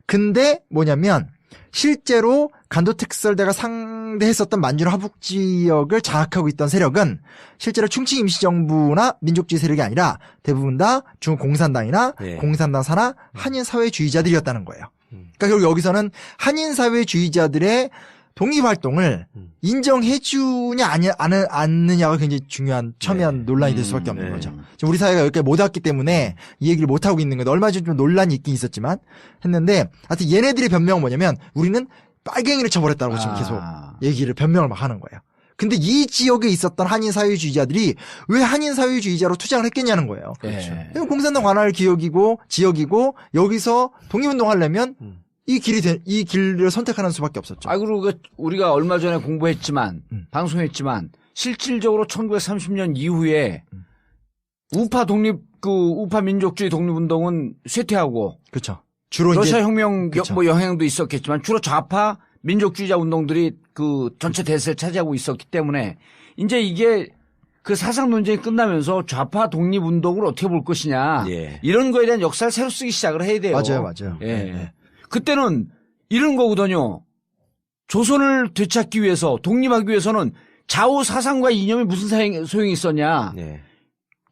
근데 뭐냐면 실제로 간도특설대가 상대했었던 만주르 하북 지역을 장악하고 있던 세력은 실제로 충칭 임시정부나 민족주의 세력이 아니라 대부분 다 중국 공산당이나 공산당 산하 한인 사회주의자들이었다는 거예요. 그러니까 결국 여기서는 한인 사회주의자들의 독립활동을 인정해주냐 않느냐가 굉장히 중요한 첨예한 논란이 될 수밖에 없는 거죠. 지금 우리 사회가 여기까지 못 왔기 때문에 이 얘기를 못 하고 있는 건데 얼마 전에 좀 논란이 있긴 있었지만 했는데 하여튼 얘네들의 변명은 뭐냐면 우리는 빨갱이를 처벌했다고 지금 계속 얘기를 변명을 막 하는 거예요. 근데 이 지역에 있었던 한인 사회주의자들이 왜 한인 사회주의자로 투쟁을 했겠냐는 거예요. 그렇죠. 공산당 관할 지역이고 여기서 독립운동 하려면 이 길을 선택하는 수밖에 없었죠. 그리고 우리가 얼마 전에 공부했지만, 방송했지만, 실질적으로 1930년 이후에 우파 우파 민족주의 독립운동은 쇠퇴하고. 그렇죠. 주로 러시아 혁명 뭐 영향도 있었겠지만, 주로 좌파 민족주의자 운동들이 그 전체 대세를 차지하고 있었기 때문에, 이제 이게 그 사상 논쟁이 끝나면서 좌파 독립운동을 어떻게 볼 것이냐. 이런 거에 대한 역사를 새로 쓰기 시작을 해야 돼요. 맞아요. 예. 그때는 이런 거거든요. 조선을 되찾기 위해서, 독립하기 위해서는 좌우 사상과 이념이 무슨 소용이 있었냐.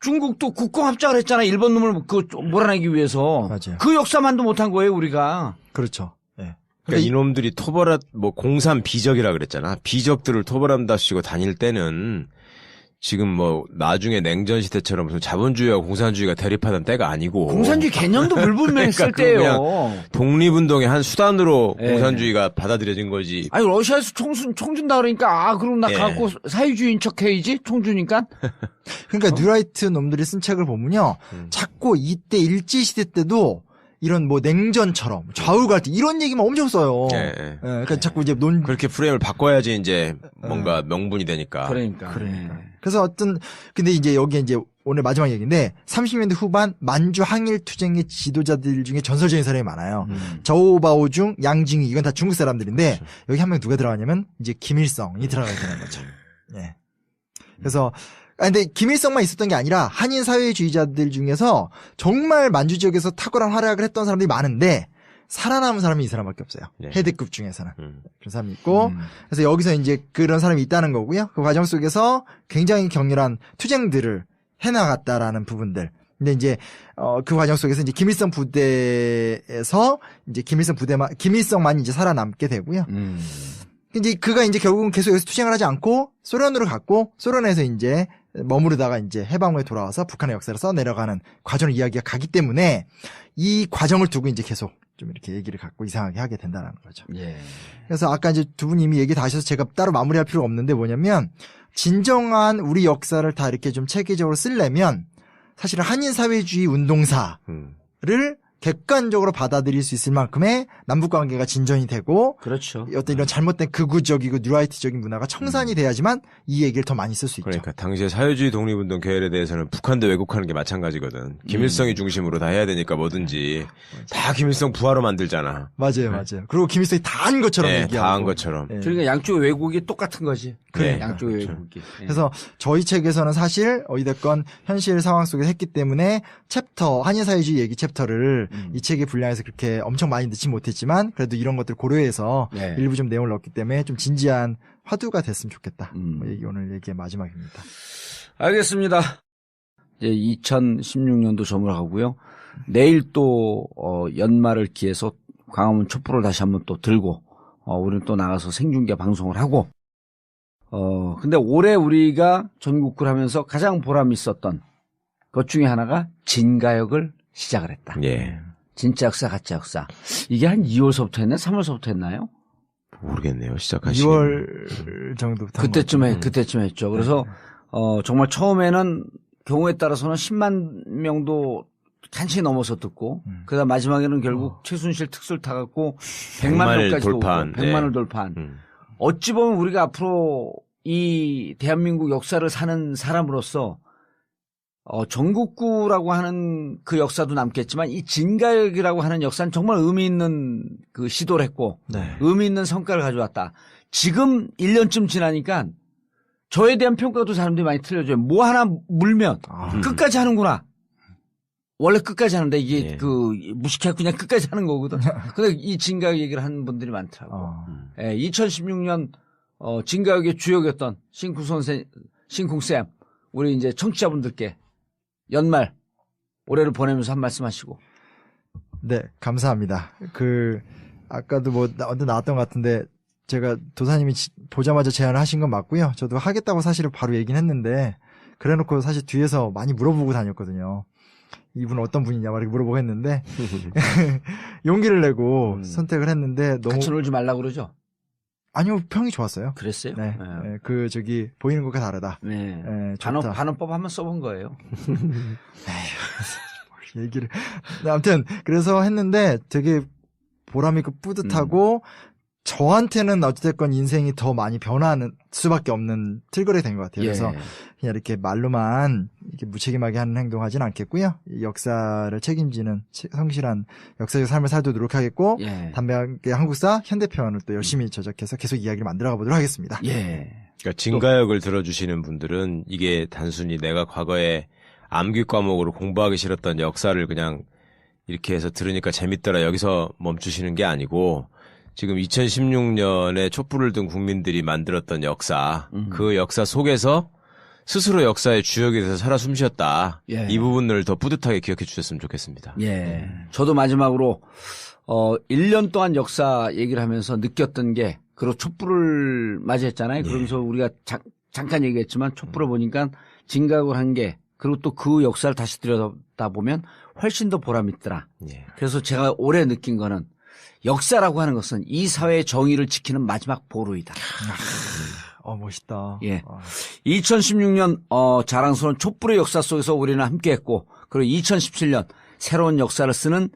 중국도 국공합작을 했잖아. 일본 놈을 몰아내기 위해서. 맞아요. 그 역사만도 못한 거예요, 우리가. 그렇죠. 그러니까 이놈들이 공산 비적이라 그랬잖아. 비적들을 토벌한다시고 다닐 때는 지금 뭐 나중에 냉전 시대처럼 무슨 자본주의와 공산주의가 대립하던 때가 아니고 공산주의 개념도 불분명했을 그러니까 때예요. 독립운동의 한 수단으로 공산주의가 받아들여진 거지. 아니 러시아에서 총 준다 그러니까 그럼 나 갖고 사회주의인 척 해야지 총 주니까. 그러니까 뉴라이트 놈들이 쓴 책을 보면요, 자꾸 이때 일제 시대 때도 이런 뭐 냉전처럼 좌우 갈등 이런 얘기만 엄청 써요. 그러니까 자꾸 이제 그렇게 프레임을 바꿔야지 이제 뭔가 명분이 되니까. 그러니까. 그래서 근데 이제 여기 이제 오늘 마지막 얘기인데 30년대 후반 만주 항일 투쟁의 지도자들 중에 전설적인 사람이 많아요. 저우바오중, 양징위 이건 다 중국 사람들인데 여기 한 명 누가 들어가냐면 이제 김일성이 들어가게 되는 거죠. 그래서 근데 김일성만 있었던 게 아니라 한인 사회주의자들 중에서 정말 만주 지역에서 탁월한 활약을 했던 사람들이 많은데 살아남은 사람이 이 사람밖에 없어요. 헤드급 중에서는. 그런 사람이 있고 그래서 여기서 이제 그런 사람이 있다는 거고요. 그 과정 속에서 굉장히 격렬한 투쟁들을 해나갔다라는 부분들. 근데 이제 그 과정 속에서 이제 김일성 부대에서 이제 김일성만이 이제 살아남게 되고요. 이제 그가 이제 결국은 계속 여기서 투쟁을 하지 않고 소련으로 갔고 소련에서 이제 머무르다가 이제 해방 후에 돌아와서 북한의 역사를 써내려가는 과정을 이야기가 가기 때문에 이 과정을 두고 이제 계속 좀 이렇게 얘기를 갖고 이상하게 하게 된다는 거죠. 그래서 아까 이제 두 분 이미 얘기 다 하셔서 제가 따로 마무리할 필요가 없는데 뭐냐면 진정한 우리 역사를 다 이렇게 좀 체계적으로 쓰려면 사실은 한인 사회주의 운동사를 객관적으로 받아들일 수 있을 만큼의 남북 관계가 진전이 되고 그렇죠. 어떤 이런 잘못된 극우적이고 뉴라이트적인 문화가 청산이 돼야지만 이 얘기를 더 많이 쓸 수 있죠. 그러니까 당시에 사회주의 독립운동 계열에 대해서는 북한도 왜곡하는 게 마찬가지거든. 김일성이 중심으로 다 해야 되니까 뭐든지 다 김일성 부하로 만들잖아. 맞아요. 그리고 김일성이 다 한 것처럼 얘기하고. 다 한 것처럼. 그러니까 양쪽의 왜곡이 똑같은 거지. 그래. 양쪽의 그렇죠. 왜곡이. 그래서 저희 책에서는 사실 어찌됐건 현실 상황 속에서 했기 때문에 챕터 한인 사회주의 얘기 챕터를 이 책에 분량해서 그렇게 엄청 많이 넣지 못했지만 그래도 이런 것들 고려해서 일부 좀 내용을 넣었기 때문에 좀 진지한 화두가 됐으면 좋겠다. 오늘 얘기의 마지막입니다. 알겠습니다. 이제 2016년도 저물어가고요. 내일 또 연말을 기해서 광화문 촛불을 다시 한번 또 들고 우리는 또 나가서 생중계 방송을 하고 근데 올해 우리가 전국구를 하면서 가장 보람 있었던 것 중에 하나가 진가역을 시작을 했다. 예. 진짜 역사, 가짜 역사. 이게 한 2월서부터 했나요? 3월서부터 했나요? 모르겠네요. 시작하시기 2월 정도부터. 그때쯤 했죠. 그래서, 정말 처음에는 경우에 따라서는 10만 명도 간신히 넘어서 듣고, 그러다 마지막에는 결국 최순실 특수를 타갖고 100만 명까지 돌파한. 100만을 돌파한. 어찌 보면 우리가 앞으로 이 대한민국 역사를 사는 사람으로서 전국구라고 하는 그 역사도 남겠지만 이 진가역이라고 하는 역사는 정말 의미 있는 그 시도를 했고 의미 있는 성과를 가져왔다. 지금 1년쯤 지나니까 저에 대한 평가도 사람들이 많이 틀려져요. 뭐 하나 물면 끝까지 하는구나. 원래 끝까지 하는데 이게 그 무식해서 그냥 끝까지 하는 거거든. 근데 이 진가역 얘기를 하는 분들이 많더라고. 2016년 진가역의 주역이었던 신쿵쌤 우리 이제 청취자분들께 연말 올해를 보내면서 한 말씀 하시고. 네, 감사합니다. 아까도 어디 나왔던 것 같은데, 제가 도사님이 보자마자 제안을 하신 건 맞고요. 저도 하겠다고 사실은 바로 얘기는 했는데, 그래 놓고 사실 뒤에서 많이 물어보고 다녔거든요. 이분 어떤 분이냐, 막 이렇게 물어보고 했는데, 용기를 내고 선택을 했는데, 너무. 같이 놀지 말라고 그러죠? 아니요, 평이 좋았어요. 그랬어요? 네. 보이는 것과 다르다. 네. 반원법 한번 써본 거예요. 얘기를. 네, 아무튼, 그래서 했는데 되게 보람있고 뿌듯하고, 저한테는 어찌됐건 인생이 더 많이 변화하는 수밖에 없는 틀거리 된 것 같아요. 그래서 그냥 이렇게 말로만 이렇게 무책임하게 하는 행동하진 않겠고요. 이 역사를 책임지는 성실한 역사적 삶을 살도록 노력하겠고, 담백하게 한국사 현대편을 또 열심히 제작해서 계속 이야기를 만들어가 보도록 하겠습니다. 그러니까 진가역을 들어주시는 분들은 이게 단순히 내가 과거에 암기 과목으로 공부하기 싫었던 역사를 그냥 이렇게 해서 들으니까 재밌더라 여기서 멈추시는 게 아니고, 지금 2016년에 촛불을 든 국민들이 만들었던 역사, 그 역사 속에서 스스로 역사의 주역이 돼서 살아 숨쉬었다. 이 부분을 더 뿌듯하게 기억해 주셨으면 좋겠습니다. 저도 마지막으로 1년 동안 역사 얘기를 하면서 느꼈던 게, 그리고 촛불을 맞이했잖아요. 그러면서 우리가 잠깐 얘기했지만 촛불을 보니까 진각을 한 게, 그리고 또 그 역사를 다시 들여다보면 훨씬 더 보람있더라. 그래서 제가 올해 느낀 거는, 역사라고 하는 것은 이 사회의 정의를 지키는 마지막 보루이다. 멋있다. 2016년 자랑스러운 촛불의 역사 속에서 우리는 함께했고, 그리고 2017년 새로운 역사를 쓰는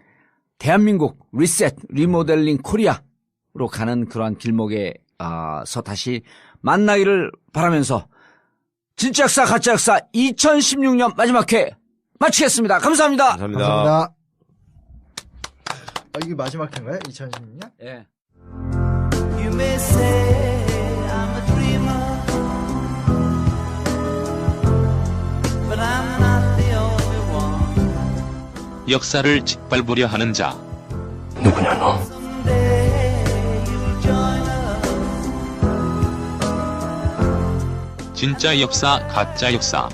대한민국 리셋 리모델링 코리아로 가는 그러한 길목에서 다시 만나기를 바라면서 진짜 역사 가짜 역사 2016년 마지막 회 마치겠습니다. 감사합니다. 감사합니다. 이게 마지막 회인가요? 2016년? 예. You may say I'm a dreamer, but I'm not the only one. 역사를 짓밟으려 하는 자. 누구냐 너? Someday you'll join us. 진짜 역사, 가짜 역사.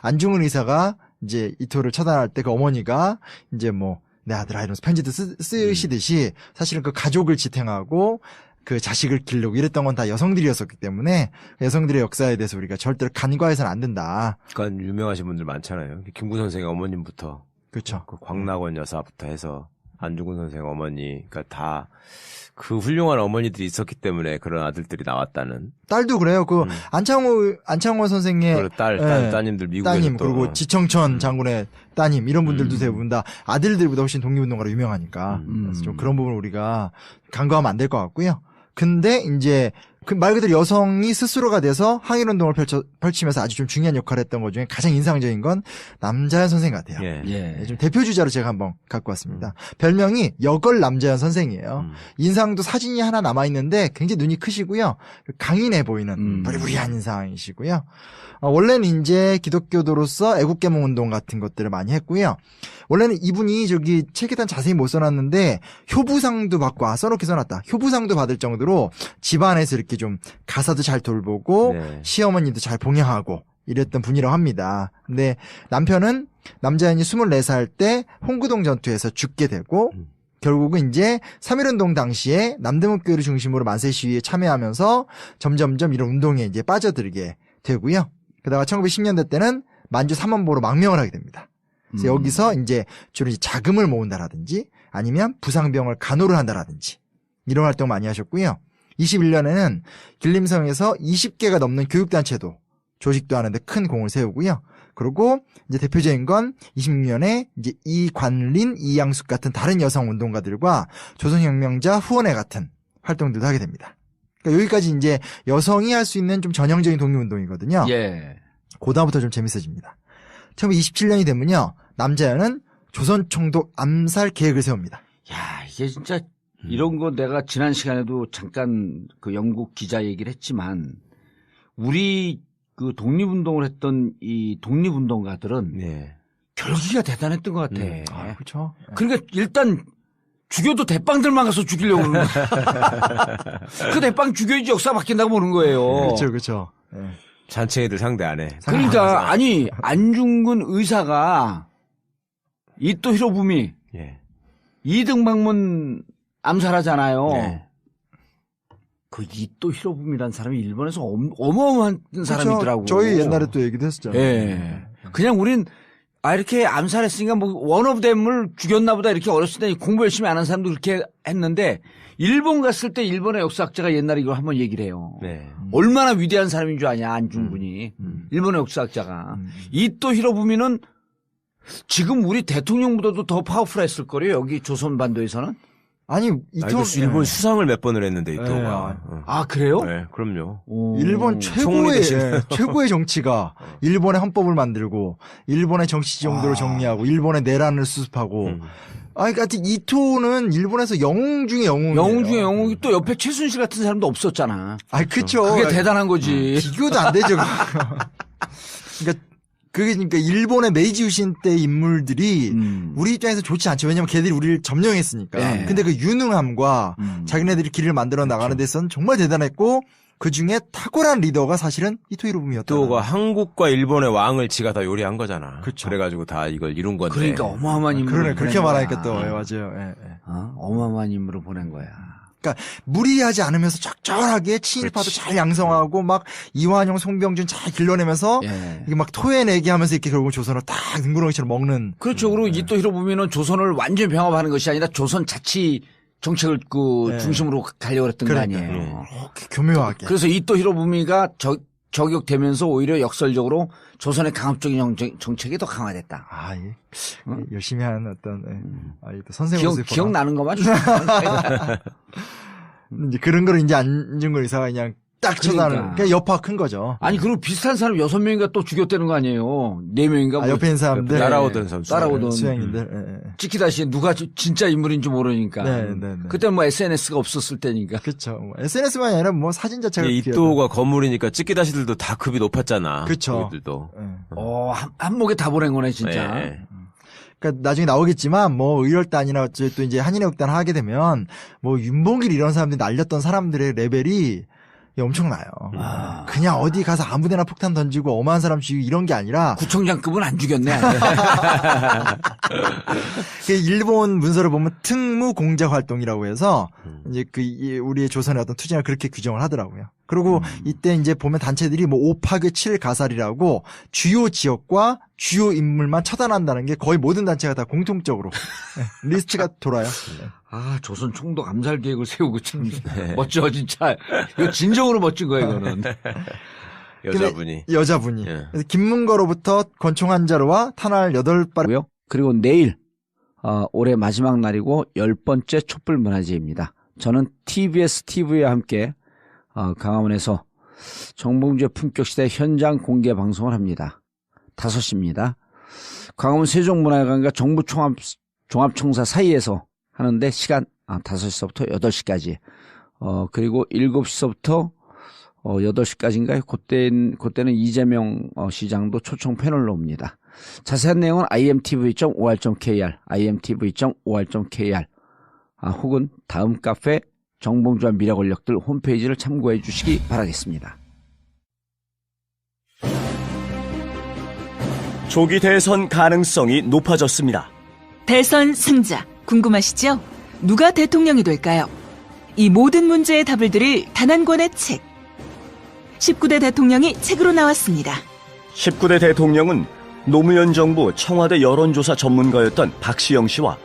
안중근 의사가 이제 이토를 처단할 때 그 어머니가 이제 내 아들아 이러면서 편지도 쓰시듯이 사실은 그 가족을 지탱하고 그 자식을 기르고 이랬던 건 다 여성들이었었기 때문에 여성들의 역사에 대해서 우리가 절대로 간과해서는 안 된다. 그러니까 유명하신 분들 많잖아요. 김구 선생의 어머님부터. 그렇죠. 그 광락원 여사부터 해서 안중근 선생 어머니. 그러니까 다 그 훌륭한 어머니들이 있었기 때문에 그런 아들들이 나왔다는. 딸도 그래요. 안창호 선생의 따님들 미국에서 따님 또. 그리고 지청천 장군의 따님 이런 분들도 대부분 다 아들들보다 훨씬 독립운동가로 유명하니까 그래서 좀 그런 부분 우리가 간과하면 안 될 것 같고요. 근데 이제 말 그대로 여성이 스스로가 돼서 항일운동을 펼치면서 아주 좀 중요한 역할을 했던 것 중에 가장 인상적인 건 남자연 선생 같아요. 좀 대표 주자로 제가 한번 갖고 왔습니다. 별명이 여걸 남자연 선생이에요. 인상도 사진이 하나 남아있는데 굉장히 눈이 크시고요. 강인해 보이는 부리부리한 인상이시고요. 원래는 이제 기독교도로서 애국개몽운동 같은 것들을 많이 했고요. 원래는 이분이 책에다 자세히 못 써놨는데 효부상도 받고 써놓기 써놨다. 효부상도 받을 정도로 집안에서 이렇게 좀 가사도 잘 돌보고 시어머니도 잘 봉양하고 이랬던 분이라고 합니다. 근데 남편은 남자연이 24살 때 홍구동 전투에서 죽게 되고 결국은 이제 3.1운동 당시에 남대문교회를 중심으로 만세 시위에 참여하면서 점점점 이런 운동에 이제 빠져들게 되고요. 그다가 1910년대 때는 만주 삼원보로 망명을 하게 됩니다. 그래서 여기서 이제 주로 이제 자금을 모은다라든지 아니면 부상병을 간호를 한다라든지 이런 활동 많이 하셨고요. 21년에는 길림성에서 20개가 넘는 교육단체도 조직도 하는데 큰 공을 세우고요. 그리고 이제 대표적인 건 26년에 이제 이관린, 이양숙 같은 다른 여성 운동가들과 조선혁명자 후원회 같은 활동들도 하게 됩니다. 그러니까 여기까지 이제 여성이 할 수 있는 좀 전형적인 독립운동이거든요. 예. 그다음부터 좀 재밌어집니다. 1927년이 되면요. 남자연은 조선총독 암살 계획을 세웁니다. 야, 이게 진짜 이런 거 내가 지난 시간에도 잠깐 그 영국 기자 얘기를 했지만 우리 그 독립운동을 했던 이 독립운동가들은 결기가 대단했던 것 같아. 아, 그렇죠. 그러니까 일단 죽여도 대빵들만 가서 죽이려고 그러는 거야. 그 대빵 죽여야지 역사 바뀐다고 보는 거예요. 그렇죠, 그렇죠. 잔챙이들 상대 안 해. 그러니까 아니 안중근 의사가 이토 히로부미 이등방문 암살하잖아요. 그 이토 히로부미라는 사람이 일본에서 어마어마한 사람이더라고. 저희 옛날에 또 얘기도 했었잖아요. 예. 그냥 우린 이렇게 암살했으니까 뭐 원 오브 댐을 죽였나 보다 이렇게 어렸을 때 공부 열심히 안 한 사람도 그렇게 했는데 일본 갔을 때 일본의 역사학자가 옛날에 이걸 한번 얘기를 해요. 얼마나 위대한 사람인 줄 아냐 안중근이. 일본의 역사학자가. 이토 히로부미는 지금 우리 대통령보다도 더 파워풀했을 거래요. 여기 조선반도에서는. 아니 일본 수상을 몇 번을 했는데 이토가. 아 그래요? 네, 그럼요. 일본 최고의 정치가 일본의 헌법을 만들고 일본의 정치 정도를 정리하고 일본의 내란을 수습하고. 그러니까 이토는 일본에서 영웅 중에 영웅이에요. 영웅 중에 영웅이 또 옆에 최순실 같은 사람도 없었잖아. 그렇죠. 그게 대단한 거지. 비교도 안 되죠. 그러니까 일본의 메이지 유신 때 인물들이 우리 입장에서 좋지 않죠. 왜냐면 걔들이 우리를 점령했으니까. 네. 근데 그 유능함과 자기네들이 길을 만들어 나가는 데서는 정말 대단했고 그 중에 탁월한 리더가 사실은 이토 히로부미였다. 이토가 한국과 일본의 왕을 지가 다 요리한 거잖아. 그렇죠. 그래가지고 다 이걸 이룬 건데. 그러니까 어마어마한 인물을 그렇게 말하니까 또 맞아요. 어마어마한 인물을 보낸 거야. 그러니까 무리하지 않으면서 적절하게 친일파도 잘 양성하고 막 이완용, 송병준 잘 길러내면서 이게 막 토해내게 하면서 이렇게 결국 조선을 딱 능구렁이처럼 먹는. 그렇죠. 그리고 이토 히로부미는 조선을 완전히 병합하는 것이 아니라 조선 자치 정책을 중심으로 가려고 했던 거 아니에요. 교묘하게. 그래서 이토 히로부미가 저격되면서 오히려 역설적으로 조선의 강압적인 정책이 더 강화됐다. 열심히 하는 어떤 선생님 모습 기억나는 것만 이제 그런 거를 이제 안중근 의사가 그냥 딱 쳐다는 그냥 여파가 큰 거죠. 아니 그리고 비슷한 사람 6명인가 또 죽였다는 거 아니에요. 4명인가 옆에 있는 사람들 따라오던 수행인들 찍히다시 누가 진짜 인물인지 모르니까. 그때 뭐 SNS가 없었을 때니까. 그렇죠. SNS만이 아니라 뭐 사진 자체가 이토가 건물이니까 찍기다시들도 다 급이 높았잖아. 그렇죠. 거기들도. 한목에 다 보낸 거네 진짜. 그러니까 나중에 나오겠지만 뭐 의열단이나 또 이제 한인회국단 하게 되면 뭐 윤봉길 이런 사람들이 날렸던 사람들의 레벨이 엄청나요. 그냥 어디 가서 아무데나 폭탄 던지고 어마한 사람 죽이고 이런 게 아니라 구청장급은 안 죽였네. 일본 문서를 보면 특무공작 활동이라고 해서 이제 우리의 조선의 어떤 투쟁을 그렇게 규정을 하더라고요. 그리고 이때 이제 보면 단체들이 뭐 5파괴 7가살이라고 주요 지역과 주요 인물만 처단한다는 게 거의 모든 단체가 다 공통적으로 리스트가 돌아요. 조선 총독 암살 계획을 세우고 참 멋져 진짜. 이거 진정으로 멋진 거예요, 이거는. 여자분이. 김문거로부터 권총 한 자루와 탄알 8발. 그리고 내일 올해 마지막 날이고 10번째 촛불 문화제입니다. 저는 TBS TV와 함께 강화문에서 정봉주의 품격시대 현장 공개 방송을 합니다. 5시입니다. 강화문 세종문화회관과 정부 종합총사 사이에서 하는데 시간 5시서부터 8시까지 그리고 7시서부터 8시까지인가요? 그때는 이재명 시장도 초청 패널로 옵니다. 자세한 내용은 imtv.or.kr imtv.or.kr 혹은 다음 카페 정봉주와 미래 권력들 홈페이지를 참고해 주시기 바라겠습니다. 조기 대선 가능성이 높아졌습니다. 대선 승자 궁금하시죠? 누가 대통령이 될까요? 이 모든 문제의 답을 드릴 단 한 권의 책. 19대 대통령이 책으로 나왔습니다. 19대 대통령은 노무현 정부 청와대 여론조사 전문가였던 박시영 씨와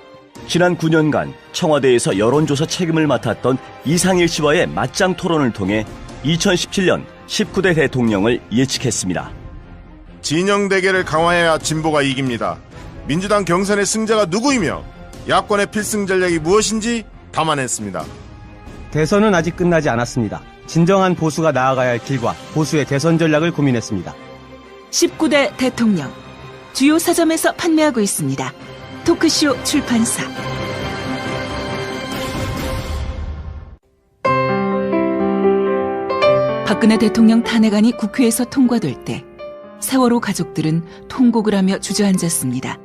지난 9년간 청와대에서 여론조사 책임을 맡았던 이상일 씨와의 맞짱 토론을 통해 2017년 19대 대통령을 예측했습니다. 진영 대결을 강화해야 진보가 이깁니다. 민주당 경선의 승자가 누구이며 야권의 필승 전략이 무엇인지 담아냈습니다. 대선은 아직 끝나지 않았습니다. 진정한 보수가 나아가야 할 길과 보수의 대선 전략을 고민했습니다. 19대 대통령. 주요 서점에서 판매하고 있습니다. 토크쇼 출판사. 박근혜 대통령 탄핵안이 국회에서 통과될 때 세월호 가족들은 통곡을 하며 주저앉았습니다.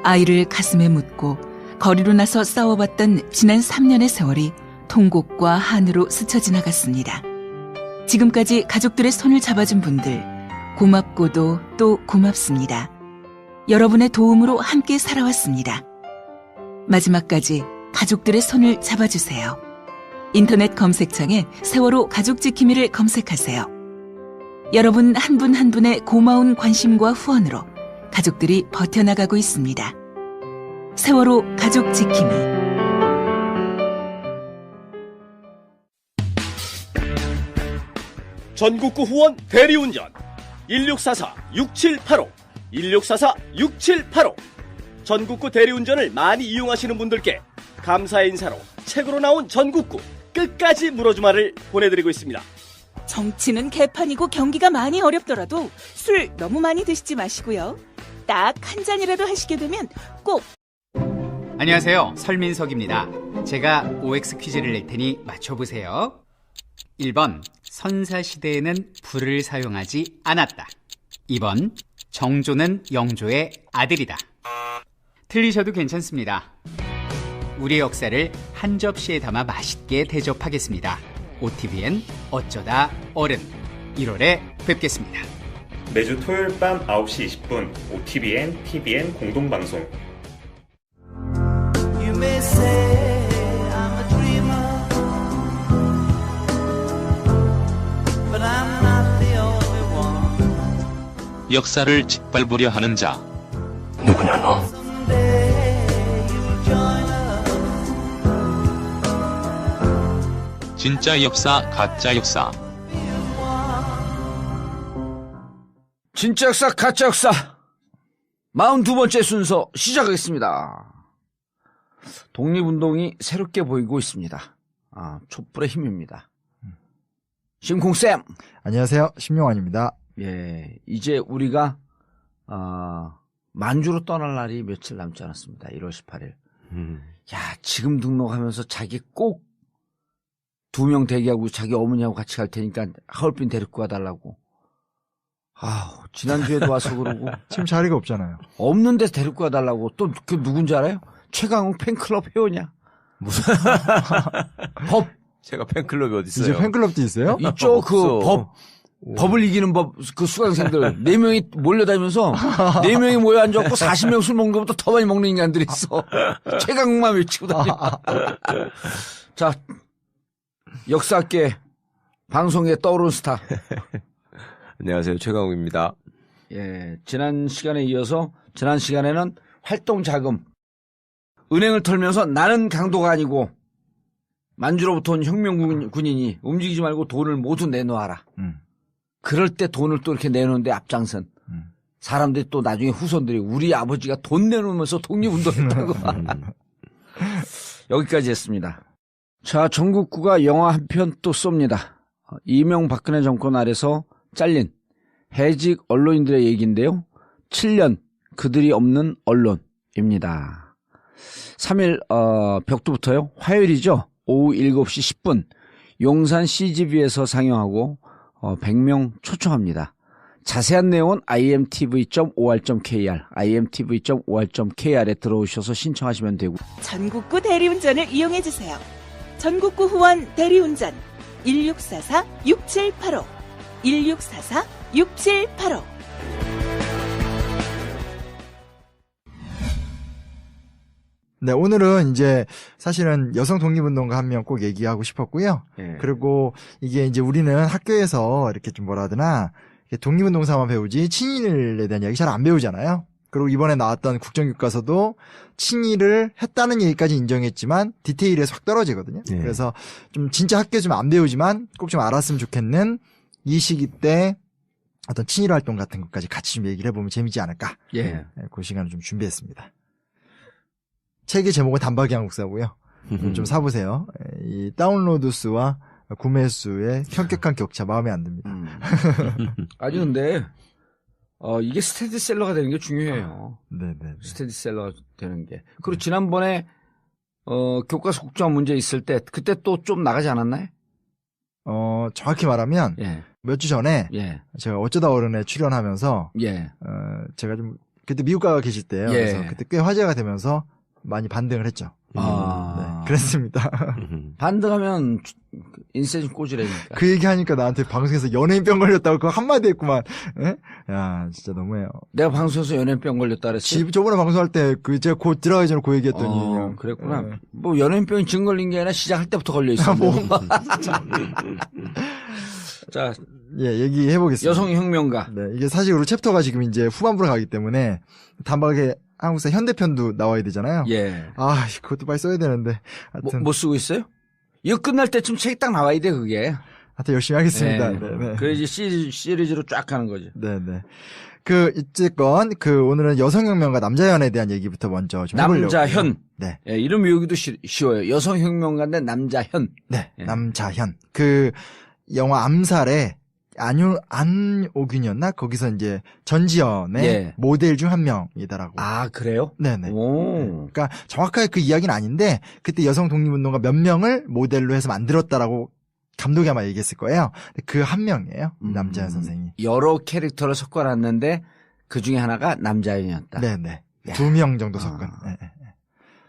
아이를 가슴에 묻고 거리로 나서 싸워봤던 지난 3년의 세월이 통곡과 한으로 스쳐 지나갔습니다. 지금까지 가족들의 손을 잡아준 분들 고맙고도 또 고맙습니다. 여러분의 도움으로 함께 살아왔습니다. 마지막까지 가족들의 손을 잡아주세요. 인터넷 검색창에 세월호 가족지킴이를 검색하세요. 여러분 한 분 한 분의 고마운 관심과 후원으로 가족들이 버텨나가고 있습니다. 세월호 가족지킴이. 전국구 후원 대리운전 1644-6785 1644-6785 전국구 대리운전을 많이 이용하시는 분들께 감사의 인사로 책으로 나온 전국구 끝까지 물어주마를 보내드리고 있습니다. 정치는 개판이고 경기가 많이 어렵더라도 술 너무 많이 드시지 마시고요. 딱 한 잔이라도 하시게 되면 꼭. 안녕하세요. 설민석입니다. 제가 OX 퀴즈를 낼 테니 맞춰보세요. 1번 선사시대에는 불을 사용하지 않았다. 2번 정조는 영조의 아들이다. 틀리셔도 괜찮습니다. 우리의 역사를 한 접시에 담아 맛있게 대접하겠습니다. OTBN 어쩌다 어른 1월에 뵙겠습니다. 매주 토요일 밤 9시 20분 OTBN, TBN 공동방송. You may say I'm a dreamer, but I'm not the only one. 역사를 짓밟으려 하는 자. 누구냐 너? Someday you'll join us. 진짜 역사, 가짜 역사. 진짜 역사, 가짜 역사 42번째 순서 시작하겠습니다. 독립운동이 새롭게 보이고 있습니다. 촛불의 힘입니다. 심쿵쌤. 안녕하세요. 심용환입니다. 예, 이제 우리가 만주로 떠날 날이 며칠 남지 않았습니다. 1월 18일. 야, 지금 등록하면서 자기 꼭 2명 대기하고 자기 어머니하고 같이 갈 테니까 하얼빈 데리고 가달라고. 지난주에도 와서 그러고. 지금 자리가 없잖아요. 없는 데서 데리고 가달라고. 또 그 누군지 알아요? 최강욱 팬클럽 회원이야. 무슨 법. 제가 팬클럽이 어디 있어요? 이제 팬클럽도 있어요? 있죠. 그 법을 이기는 법, 그 수강생들 4명이 몰려다니면서 4명이 모여 앉아갖고 40명 술 먹는 것보다 더 많이 먹는 인간들이 있어. 최강욱만 외치고 다녀. 자, 역사학계 방송에 떠오른 스타. 안녕하세요. 최강욱입니다. 예, 지난 시간에 이어서 지난 시간에는 활동 자금, 은행을 털면서 나는 강도가 아니고 만주로부터 온 혁명 군인이 움직이지 말고 돈을 모두 내놓아라. 그럴 때 돈을 또 이렇게 내놓는데 앞장선 사람들이 또 나중에 후손들이 우리 아버지가 돈 내놓으면서 독립운동했다고. 여기까지 했습니다. 자, 전국구가 영화 한 편 또 쏩니다. 이명박근혜 정권 아래서 잘린 해직 언론인들의 얘기인데요. 7년 그들이 없는 언론입니다. 3일 벽두부터요. 화요일이죠. 오후 7시 10분 용산 CGV에서 상영하고 100명 초청합니다. 자세한 내용은 imtv.or.kr imtv.or.kr에 들어오셔서 신청하시면 되고. 전국구 대리운전을 이용해주세요. 전국구 후원 대리운전 1644-6785 1644-6785 네, 오늘은 이제 사실은 여성 독립운동가 한 명 꼭 얘기하고 싶었고요. 예. 그리고 이게 이제 우리는 학교에서 이렇게 좀 뭐라 하더나 독립운동사만 배우지 친일에 대한 이야기 잘 안 배우잖아요. 그리고 이번에 나왔던 국정교과서도 친일을 했다는 얘기까지 인정했지만 디테일에서 확 떨어지거든요. 예. 그래서 좀 진짜 학교에 좀 안 배우지만 꼭 좀 알았으면 좋겠는 이 시기 때 어떤 친일 활동 같은 것까지 같이 좀 얘기를 해보면 재미지 않을까. 예. 그 시간을 좀 준비했습니다. 책의 제목은 단박이 한국사고요. 좀 사보세요. 이 다운로드 수와 구매 수의 현격한 격차 마음에 안 듭니다. 아니 근데 이게 스테디셀러가 되는 게 중요해요. 네네. 스테디셀러가 되는 게. 그리고 지난번에 교과서 국정화 문제 있을 때 그때 또 좀 나가지 않았나요? 정확히 말하면 예. 몇 주 전에 예. 제가 어쩌다 어른에 출연하면서 예. 제가 좀 그때 미국 가 계실 때요. 예. 그래서 그때 꽤 화제가 되면서 많이 반등을 했죠. 네, 그랬습니다. 반등하면 인쇄 좀 꽂으라니까. 그 얘기하니까 나한테 방송에서 연예인병 걸렸다고 그거 한마디 했구만. 예? 야, 진짜 너무해요. 내가 방송에서 연예인병 걸렸다 그랬어. 저번에 방송할 때 제가 곧 들어가기 전에 그 얘기했더니. 그랬구나. 예. 뭐 연예인병이 지금 걸린 게 아니라 시작할 때부터 걸려 있어. 자, 예, 얘기해보겠습니다. 여성혁명가. 네, 이게 사실 우리 챕터가 지금 이제 후반부로 가기 때문에 단박에 한국사 현대편도 나와야 되잖아요. 예. 그것도 빨리 써야 되는데. 하여튼. 뭐 쓰고 있어요? 이거 끝날 때쯤 책이 딱 나와야 돼, 그게. 하여튼 열심히 하겠습니다. 네. 네. 그래야지 시리즈로 쫙 가는 거죠. 네네. 어쨌건, 오늘은 여성혁명과 남자현에 대한 얘기부터 먼저 좀 해보려고. 남자현. 네. 예, 이름 외우기도 쉬워요. 여성혁명가인데 남자현. 네. 남자현. 영화 암살에 안오균이었나? 거기서 이제 전지현의 예. 모델 중 한 명이다라고. 아, 그래요? 네네. 오. 네. 그러니까 정확하게 그 이야기는 아닌데 그때 여성 독립운동가 몇 명을 모델로 해서 만들었다라고 감독이 아마 얘기했을 거예요. 그 한 명이에요. 남자현 선생이. 여러 캐릭터를 섞어놨는데 그 중에 하나가 남자현이었다. 네네. 2명 정도 섞은. 네.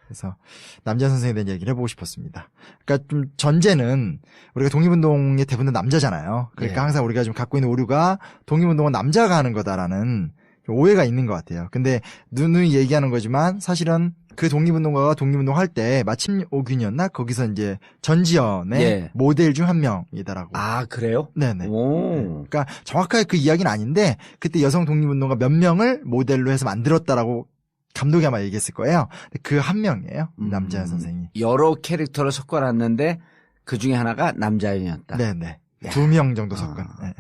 그래서 남자현 선생에 대한 얘기를 해보고 싶었습니다. 그러니까 좀 전제는 우리가 독립운동의 대부분 남자잖아요. 그러니까 예. 항상 우리가 좀 갖고 있는 오류가 독립운동은 남자가 하는 거다라는 좀 오해가 있는 것 같아요. 근데 누누이 얘기하는 거지만 사실은 그 독립운동가가 독립운동 할 때 마침 오균이었나? 거기서 이제 전지현의 예. 모델 중 한 명이다라고. 아, 그래요? 네네. 오. 그러니까 정확하게 그 이야기는 아닌데 그때 여성 독립운동가 몇 명을 모델로 해서 만들었다라고 감독이 아마 얘기했을 거예요. 그 한 명이에요. 남자현 선생이. 여러 캐릭터를 섞어놨는데 그 중에 하나가 남자현이었다. 네네. 2명 정도 섞은. 네.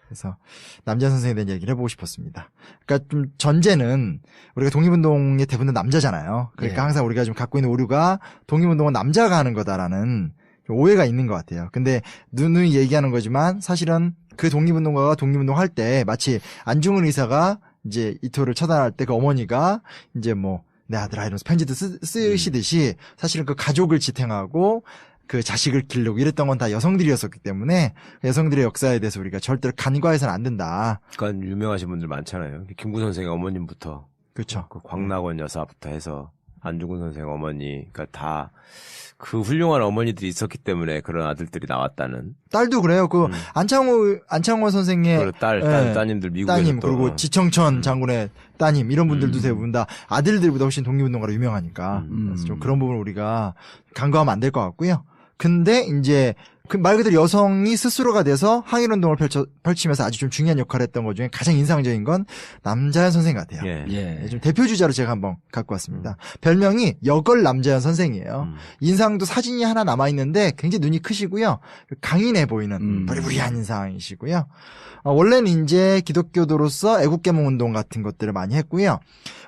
그래서 남자현 선생에 대한 얘기를 해보고 싶었습니다. 그러니까 좀 전제는 우리가 독립운동의 대부분 남자잖아요. 그러니까 예. 항상 우리가 좀 갖고 있는 오류가 독립운동은 남자가 하는 거다라는 좀 오해가 있는 것 같아요. 근데 누누이 얘기하는 거지만 사실은 그 독립운동가가 독립운동 할 때 마치 안중근 의사가 이제 이토를 처단할 때 그 어머니가 이제 내 아들아 이러면서 편지도 쓰시듯이 사실은 그 가족을 지탱하고 그 자식을 기르고 이랬던 건 다 여성들이었었기 때문에 여성들의 역사에 대해서 우리가 절대로 간과해서는 안 된다. 그러니까 유명하신 분들 많잖아요. 김구 선생의 어머님부터. 그렇죠. 그 광락원 여사부터 해서 안중근 선생 어머니. 그러니까 다 그 훌륭한 어머니들이 있었기 때문에 그런 아들들이 나왔다는. 딸도 그래요. 안창호 선생의 따님들 미국에서 따님 또. 그리고 지청천 장군의 따님 이런 분들도 대부분 다 아들들보다 훨씬 독립운동가로 유명하니까 그래서 좀 그런 부분 우리가 간과하면 안 될 것 같고요. 근데 이제 말 그대로 여성이 스스로가 돼서 항일운동을 펼치면서 아주 좀 중요한 역할을 했던 것 중에 가장 인상적인 건 남자현 선생 같아요. 예. 좀 대표 주자로 제가 한번 갖고 왔습니다. 별명이 여걸 남자현 선생이에요. 인상도 사진이 하나 남아있는데 굉장히 눈이 크시고요. 강인해 보이는 부리부리한 인상이시고요. 원래는 이제 기독교도로서 애국개몽 운동 같은 것들을 많이 했고요.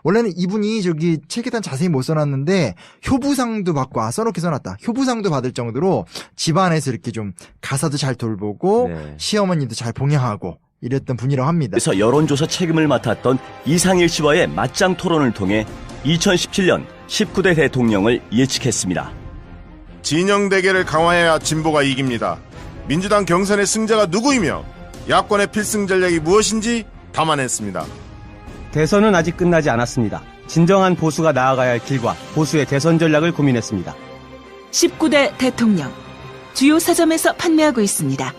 원래는 이분이 책에다 자세히 못 써놨는데 효부상도 받고 써놓긴 써놨다. 효부상도 받을 정도로 집안에서 이렇게 좀 가사도 잘 돌보고 시어머니도 잘 봉양하고 이랬던 분이라고 합니다. 그래서 여론조사 책임을 맡았던 이상일 씨와의 맞짱 토론을 통해 2017년 19대 대통령을 예측했습니다. 진영 대결을 강화해야 진보가 이깁니다. 민주당 경선의 승자가 누구이며 야권의 필승 전략이 무엇인지 담아냈습니다. 대선은 아직 끝나지 않았습니다. 진정한 보수가 나아가야 할 길과 보수의 대선 전략을 고민했습니다. 19대 대통령. 주요 서점에서 판매하고 있습니다.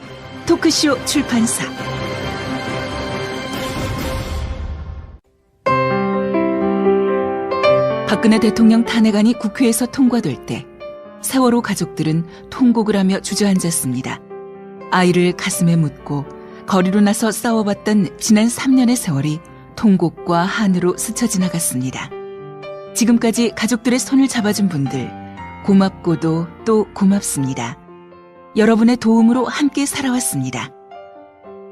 토크쇼 출판사. 박근혜 대통령 탄핵안이 국회에서 통과될 때 세월호 가족들은 통곡을 하며 주저앉았습니다. 아이를 가슴에 묻고 거리로 나서 싸워봤던 지난 3년의 세월이 통곡과 한으로 스쳐 지나갔습니다. 지금까지 가족들의 손을 잡아준 분들 고맙고도 또 고맙습니다. 여러분의 도움으로 함께 살아왔습니다.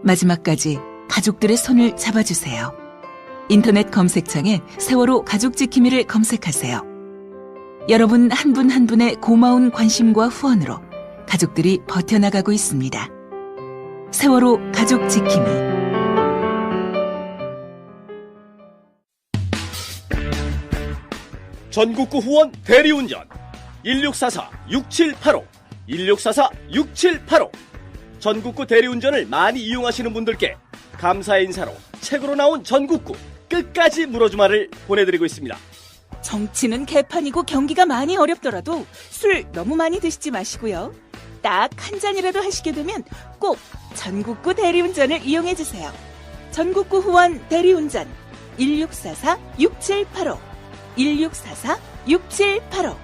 마지막까지 가족들의 손을 잡아주세요. 인터넷 검색창에 세월호 가족지킴이를 검색하세요. 여러분 한 분 한 분의 고마운 관심과 후원으로 가족들이 버텨나가고 있습니다. 세월호 가족지킴이. 전국구 후원 대리운전 1644-6785 1644-6785 전국구 대리운전을 많이 이용하시는 분들께 감사의 인사로 책으로 나온 전국구 끝까지 물어주마를 보내드리고 있습니다. 정치는 개판이고 경기가 많이 어렵더라도 술 너무 많이 드시지 마시고요. 딱 한 잔이라도 하시게 되면 꼭 전국구 대리운전을 이용해주세요. 전국구 후원 대리운전 1644-6785 1644-6785.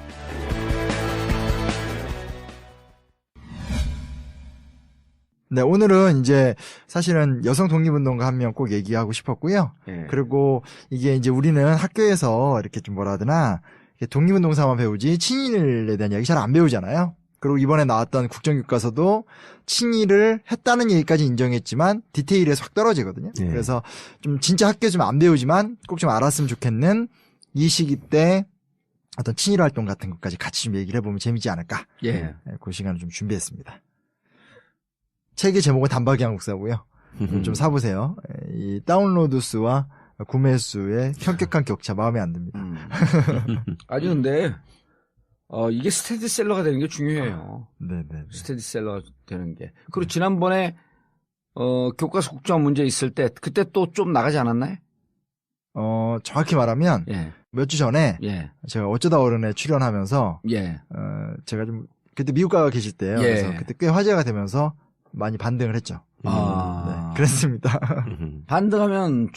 네, 오늘은 이제 사실은 여성 독립운동가 한 명 꼭 얘기하고 싶었고요. 예. 그리고 이게 이제 우리는 학교에서 이렇게 좀 뭐라 하더나 독립운동사만 배우지 친일에 대한 이야기 잘 안 배우잖아요. 그리고 이번에 나왔던 국정교과서도 친일을 했다는 얘기까지 인정했지만 디테일에서 확 떨어지거든요. 예. 그래서 좀 진짜 학교에서 좀 안 배우지만 꼭 좀 알았으면 좋겠는 이 시기 때 어떤 친일 활동 같은 것까지 같이 좀 얘기를 해보면 재미지 않을까. 예. 그 시간을 좀 준비했습니다. 책의 제목은 단박이 한국사고요. 좀 사보세요. 이 다운로드 수와 구매 수의 현격한 격차 마음에 안 듭니다. 아니 근데 이게 스테디셀러가 되는 게 중요해요. 네네. 스테디셀러가 되는 게. 그리고 지난번에 교과서 국정화 문제 있을 때 그때 또 좀 나가지 않았나요? 정확히 말하면 예. 몇 주 전에 예. 제가 어쩌다 어른에 출연하면서 예. 제가 좀 그때 미국 가 계실 때요. 예. 그래서 그때 꽤 화제가 되면서 많이 반등을 했죠. 네, 그랬습니다. 반등하면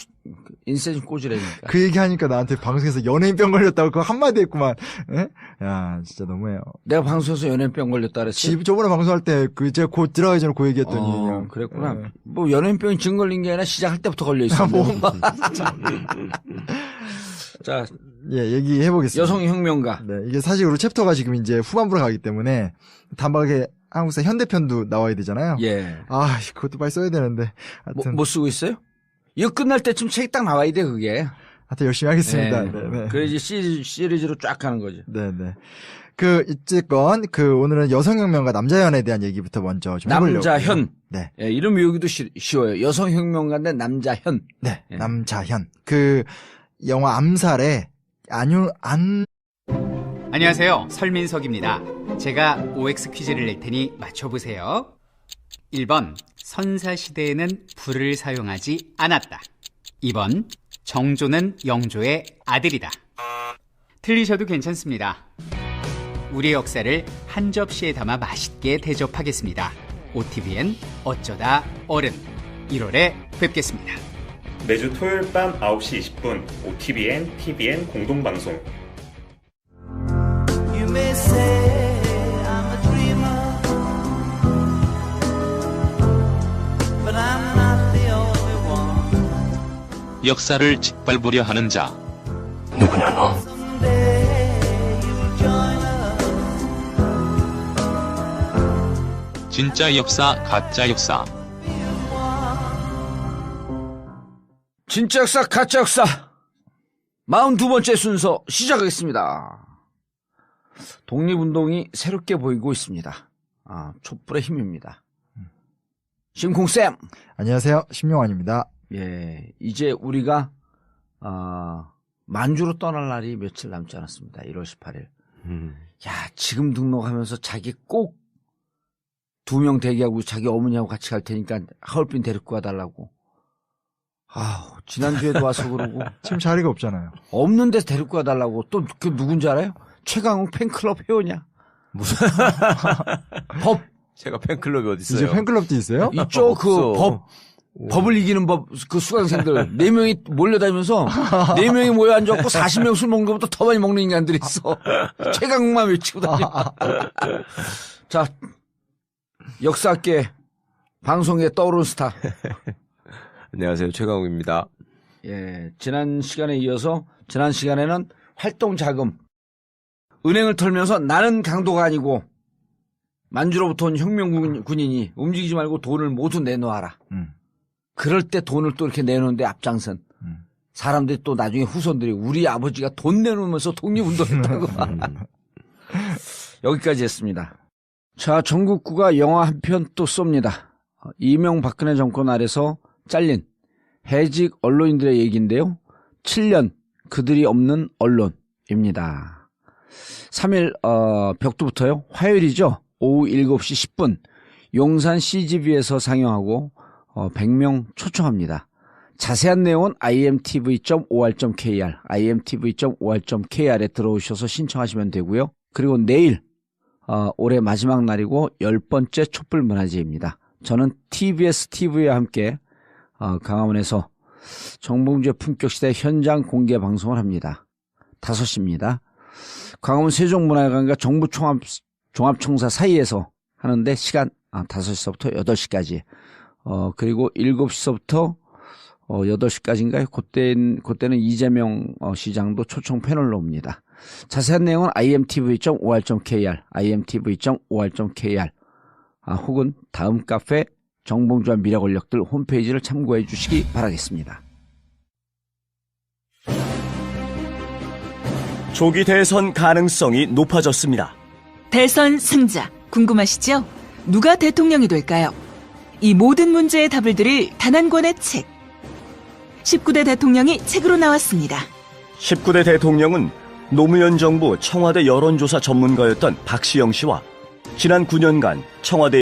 인생 꼬지라니까. 그 얘기하니까 나한테 방송에서 연예인병 걸렸다고 그거 한마디 했구만. 예? 야, 진짜 너무해요. 내가 방송에서 연예인병 걸렸다 그랬어. 저번에 방송할 때 제가 곧 들어가기 전에 그 얘기했더니. 그랬구나. 예. 뭐 연예인병이 지금 걸린 게 아니라 시작할 때부터 걸려 있어. 자, 예, 얘기해 보겠습니다. 여성혁명가. 네, 이게 사실 우리 챕터가 지금 이제 후반부로 가기 때문에 단박에 한국사 현대편도 나와야 되잖아요. 예. 아, 그것도 빨리 써야 되는데. 하여튼 뭐 쓰고 있어요? 이거 끝날 때쯤 책이 딱 나와야 돼, 그게. 하여튼 열심히 하겠습니다. 네. 네. 그래야지 시리즈로 쫙 가는 거지. 네네. 어쨌건, 오늘은 여성혁명과 남자현에 대한 얘기부터 먼저 좀 해보려고. 남자현. 네. 예, 이름 외우기도 쉬워요. 여성혁명가인데 남자현. 네. 예. 남자현. 영화 암살에 안녕하세요. 설민석입니다. 제가 OX 퀴즈를 낼 테니 맞춰보세요. 1번 선사시대에는 불을 사용하지 않았다. 2번 정조는 영조의 아들이다. 틀리셔도 괜찮습니다. 우리의 역사를 한 접시에 담아 맛있게 대접하겠습니다. OTBN 어쩌다 어른 1월에 뵙겠습니다. 매주 토요일 밤 9시 20분 OTBN, TBN 공동방송. You may say I'm a dreamer, but I'm not the only one. 역사를 짓밟으려 하는 자. 누구냐 너? Someday you'll join us. 진짜 역사, 가짜 역사. 진짜 역사, 가짜 역사. 42번째 순서 시작하겠습니다. 독립운동이 새롭게 보이고 있습니다. 촛불의 힘입니다. 심콩쌤. 안녕하세요. 심용환입니다. 예, 이제 우리가, 만주로 떠날 날이 며칠 남지 않았습니다. 1월 18일. 야, 지금 등록하면서 자기 꼭 2명 대기하고 자기 어머니하고 같이 갈 테니까 하얼빈 데리고 가달라고. 지난주에도 와서 그러고. 지금 자리가 없잖아요. 없는 데서 데리고 가달라고. 또 그 누군지 알아요? 최강욱 팬클럽 회원이야. 무슨 법. 제가 팬클럽이 어디 있어요? 이제 팬클럽도 있어요? 있죠. 그 법. 법을 이기는 법, 그 수강생들 4명이 몰려다니면서 4명이 모여 앉아갖고 40명 술 먹는 것보다 더 많이 먹는 인간들이 있어. 최강만 외치고 다녀. 자, 역사학계 방송에 떠오른 스타. 안녕하세요. 최강욱입니다. 예, 지난 시간에 이어서 지난 시간에는 활동 자금, 은행을 털면서 나는 강도가 아니고 만주로부터 온 혁명 군인이 움직이지 말고 돈을 모두 내놓아라. 그럴 때 돈을 또 이렇게 내놓는데 앞장선 사람들이 또 나중에 후손들이 우리 아버지가 돈 내놓으면서 독립운동했다고. 여기까지 했습니다. 자, 전국구가 영화 한 편 또 쏩니다. 이명박근혜 정권 아래서 잘린 해직 언론인들의 얘기인데요. 7년 그들이 없는 언론입니다. 3일 벽두부터요. 화요일이죠. 오후 7시 10분 용산 CGV에서 상영하고 100명 초청합니다. 자세한 내용은 imtv.or.kr, imtv.or.kr에 들어오셔서 신청하시면 되고요. 그리고 내일 올해 마지막 날이고 10번째 촛불문화제입니다. 저는 TBS TV와 함께 강화문에서 정봉주의 품격시대 현장 공개 방송을 합니다. 5시입니다. 강화문 세종문화회관과 정부 종합총사 사이에서 하는데 시간 5시서부터 8시까지 그리고 7시서부터 8시까지인가요? 그때는 이재명 시장도 초청 패널로 옵니다. 자세한 내용은 imtv.or.kr, imtv.or.kr 혹은 다음 카페 정봉주와 미래 권력들 홈페이지를 참고해 주시기 바라겠습니다. 조기 대선 가능성이 높아졌습니다. 대선 승자 궁금하시죠? 누가 대통령이 될까요? 이 모든 문제의 답을 드릴 단 한 권의 책. 19대 대통령이 책으로 나왔습니다. 19대 대통령은 노무현 정부 청와대 여론조사 전문가였던 박시영 씨와 지난 9년간 청와대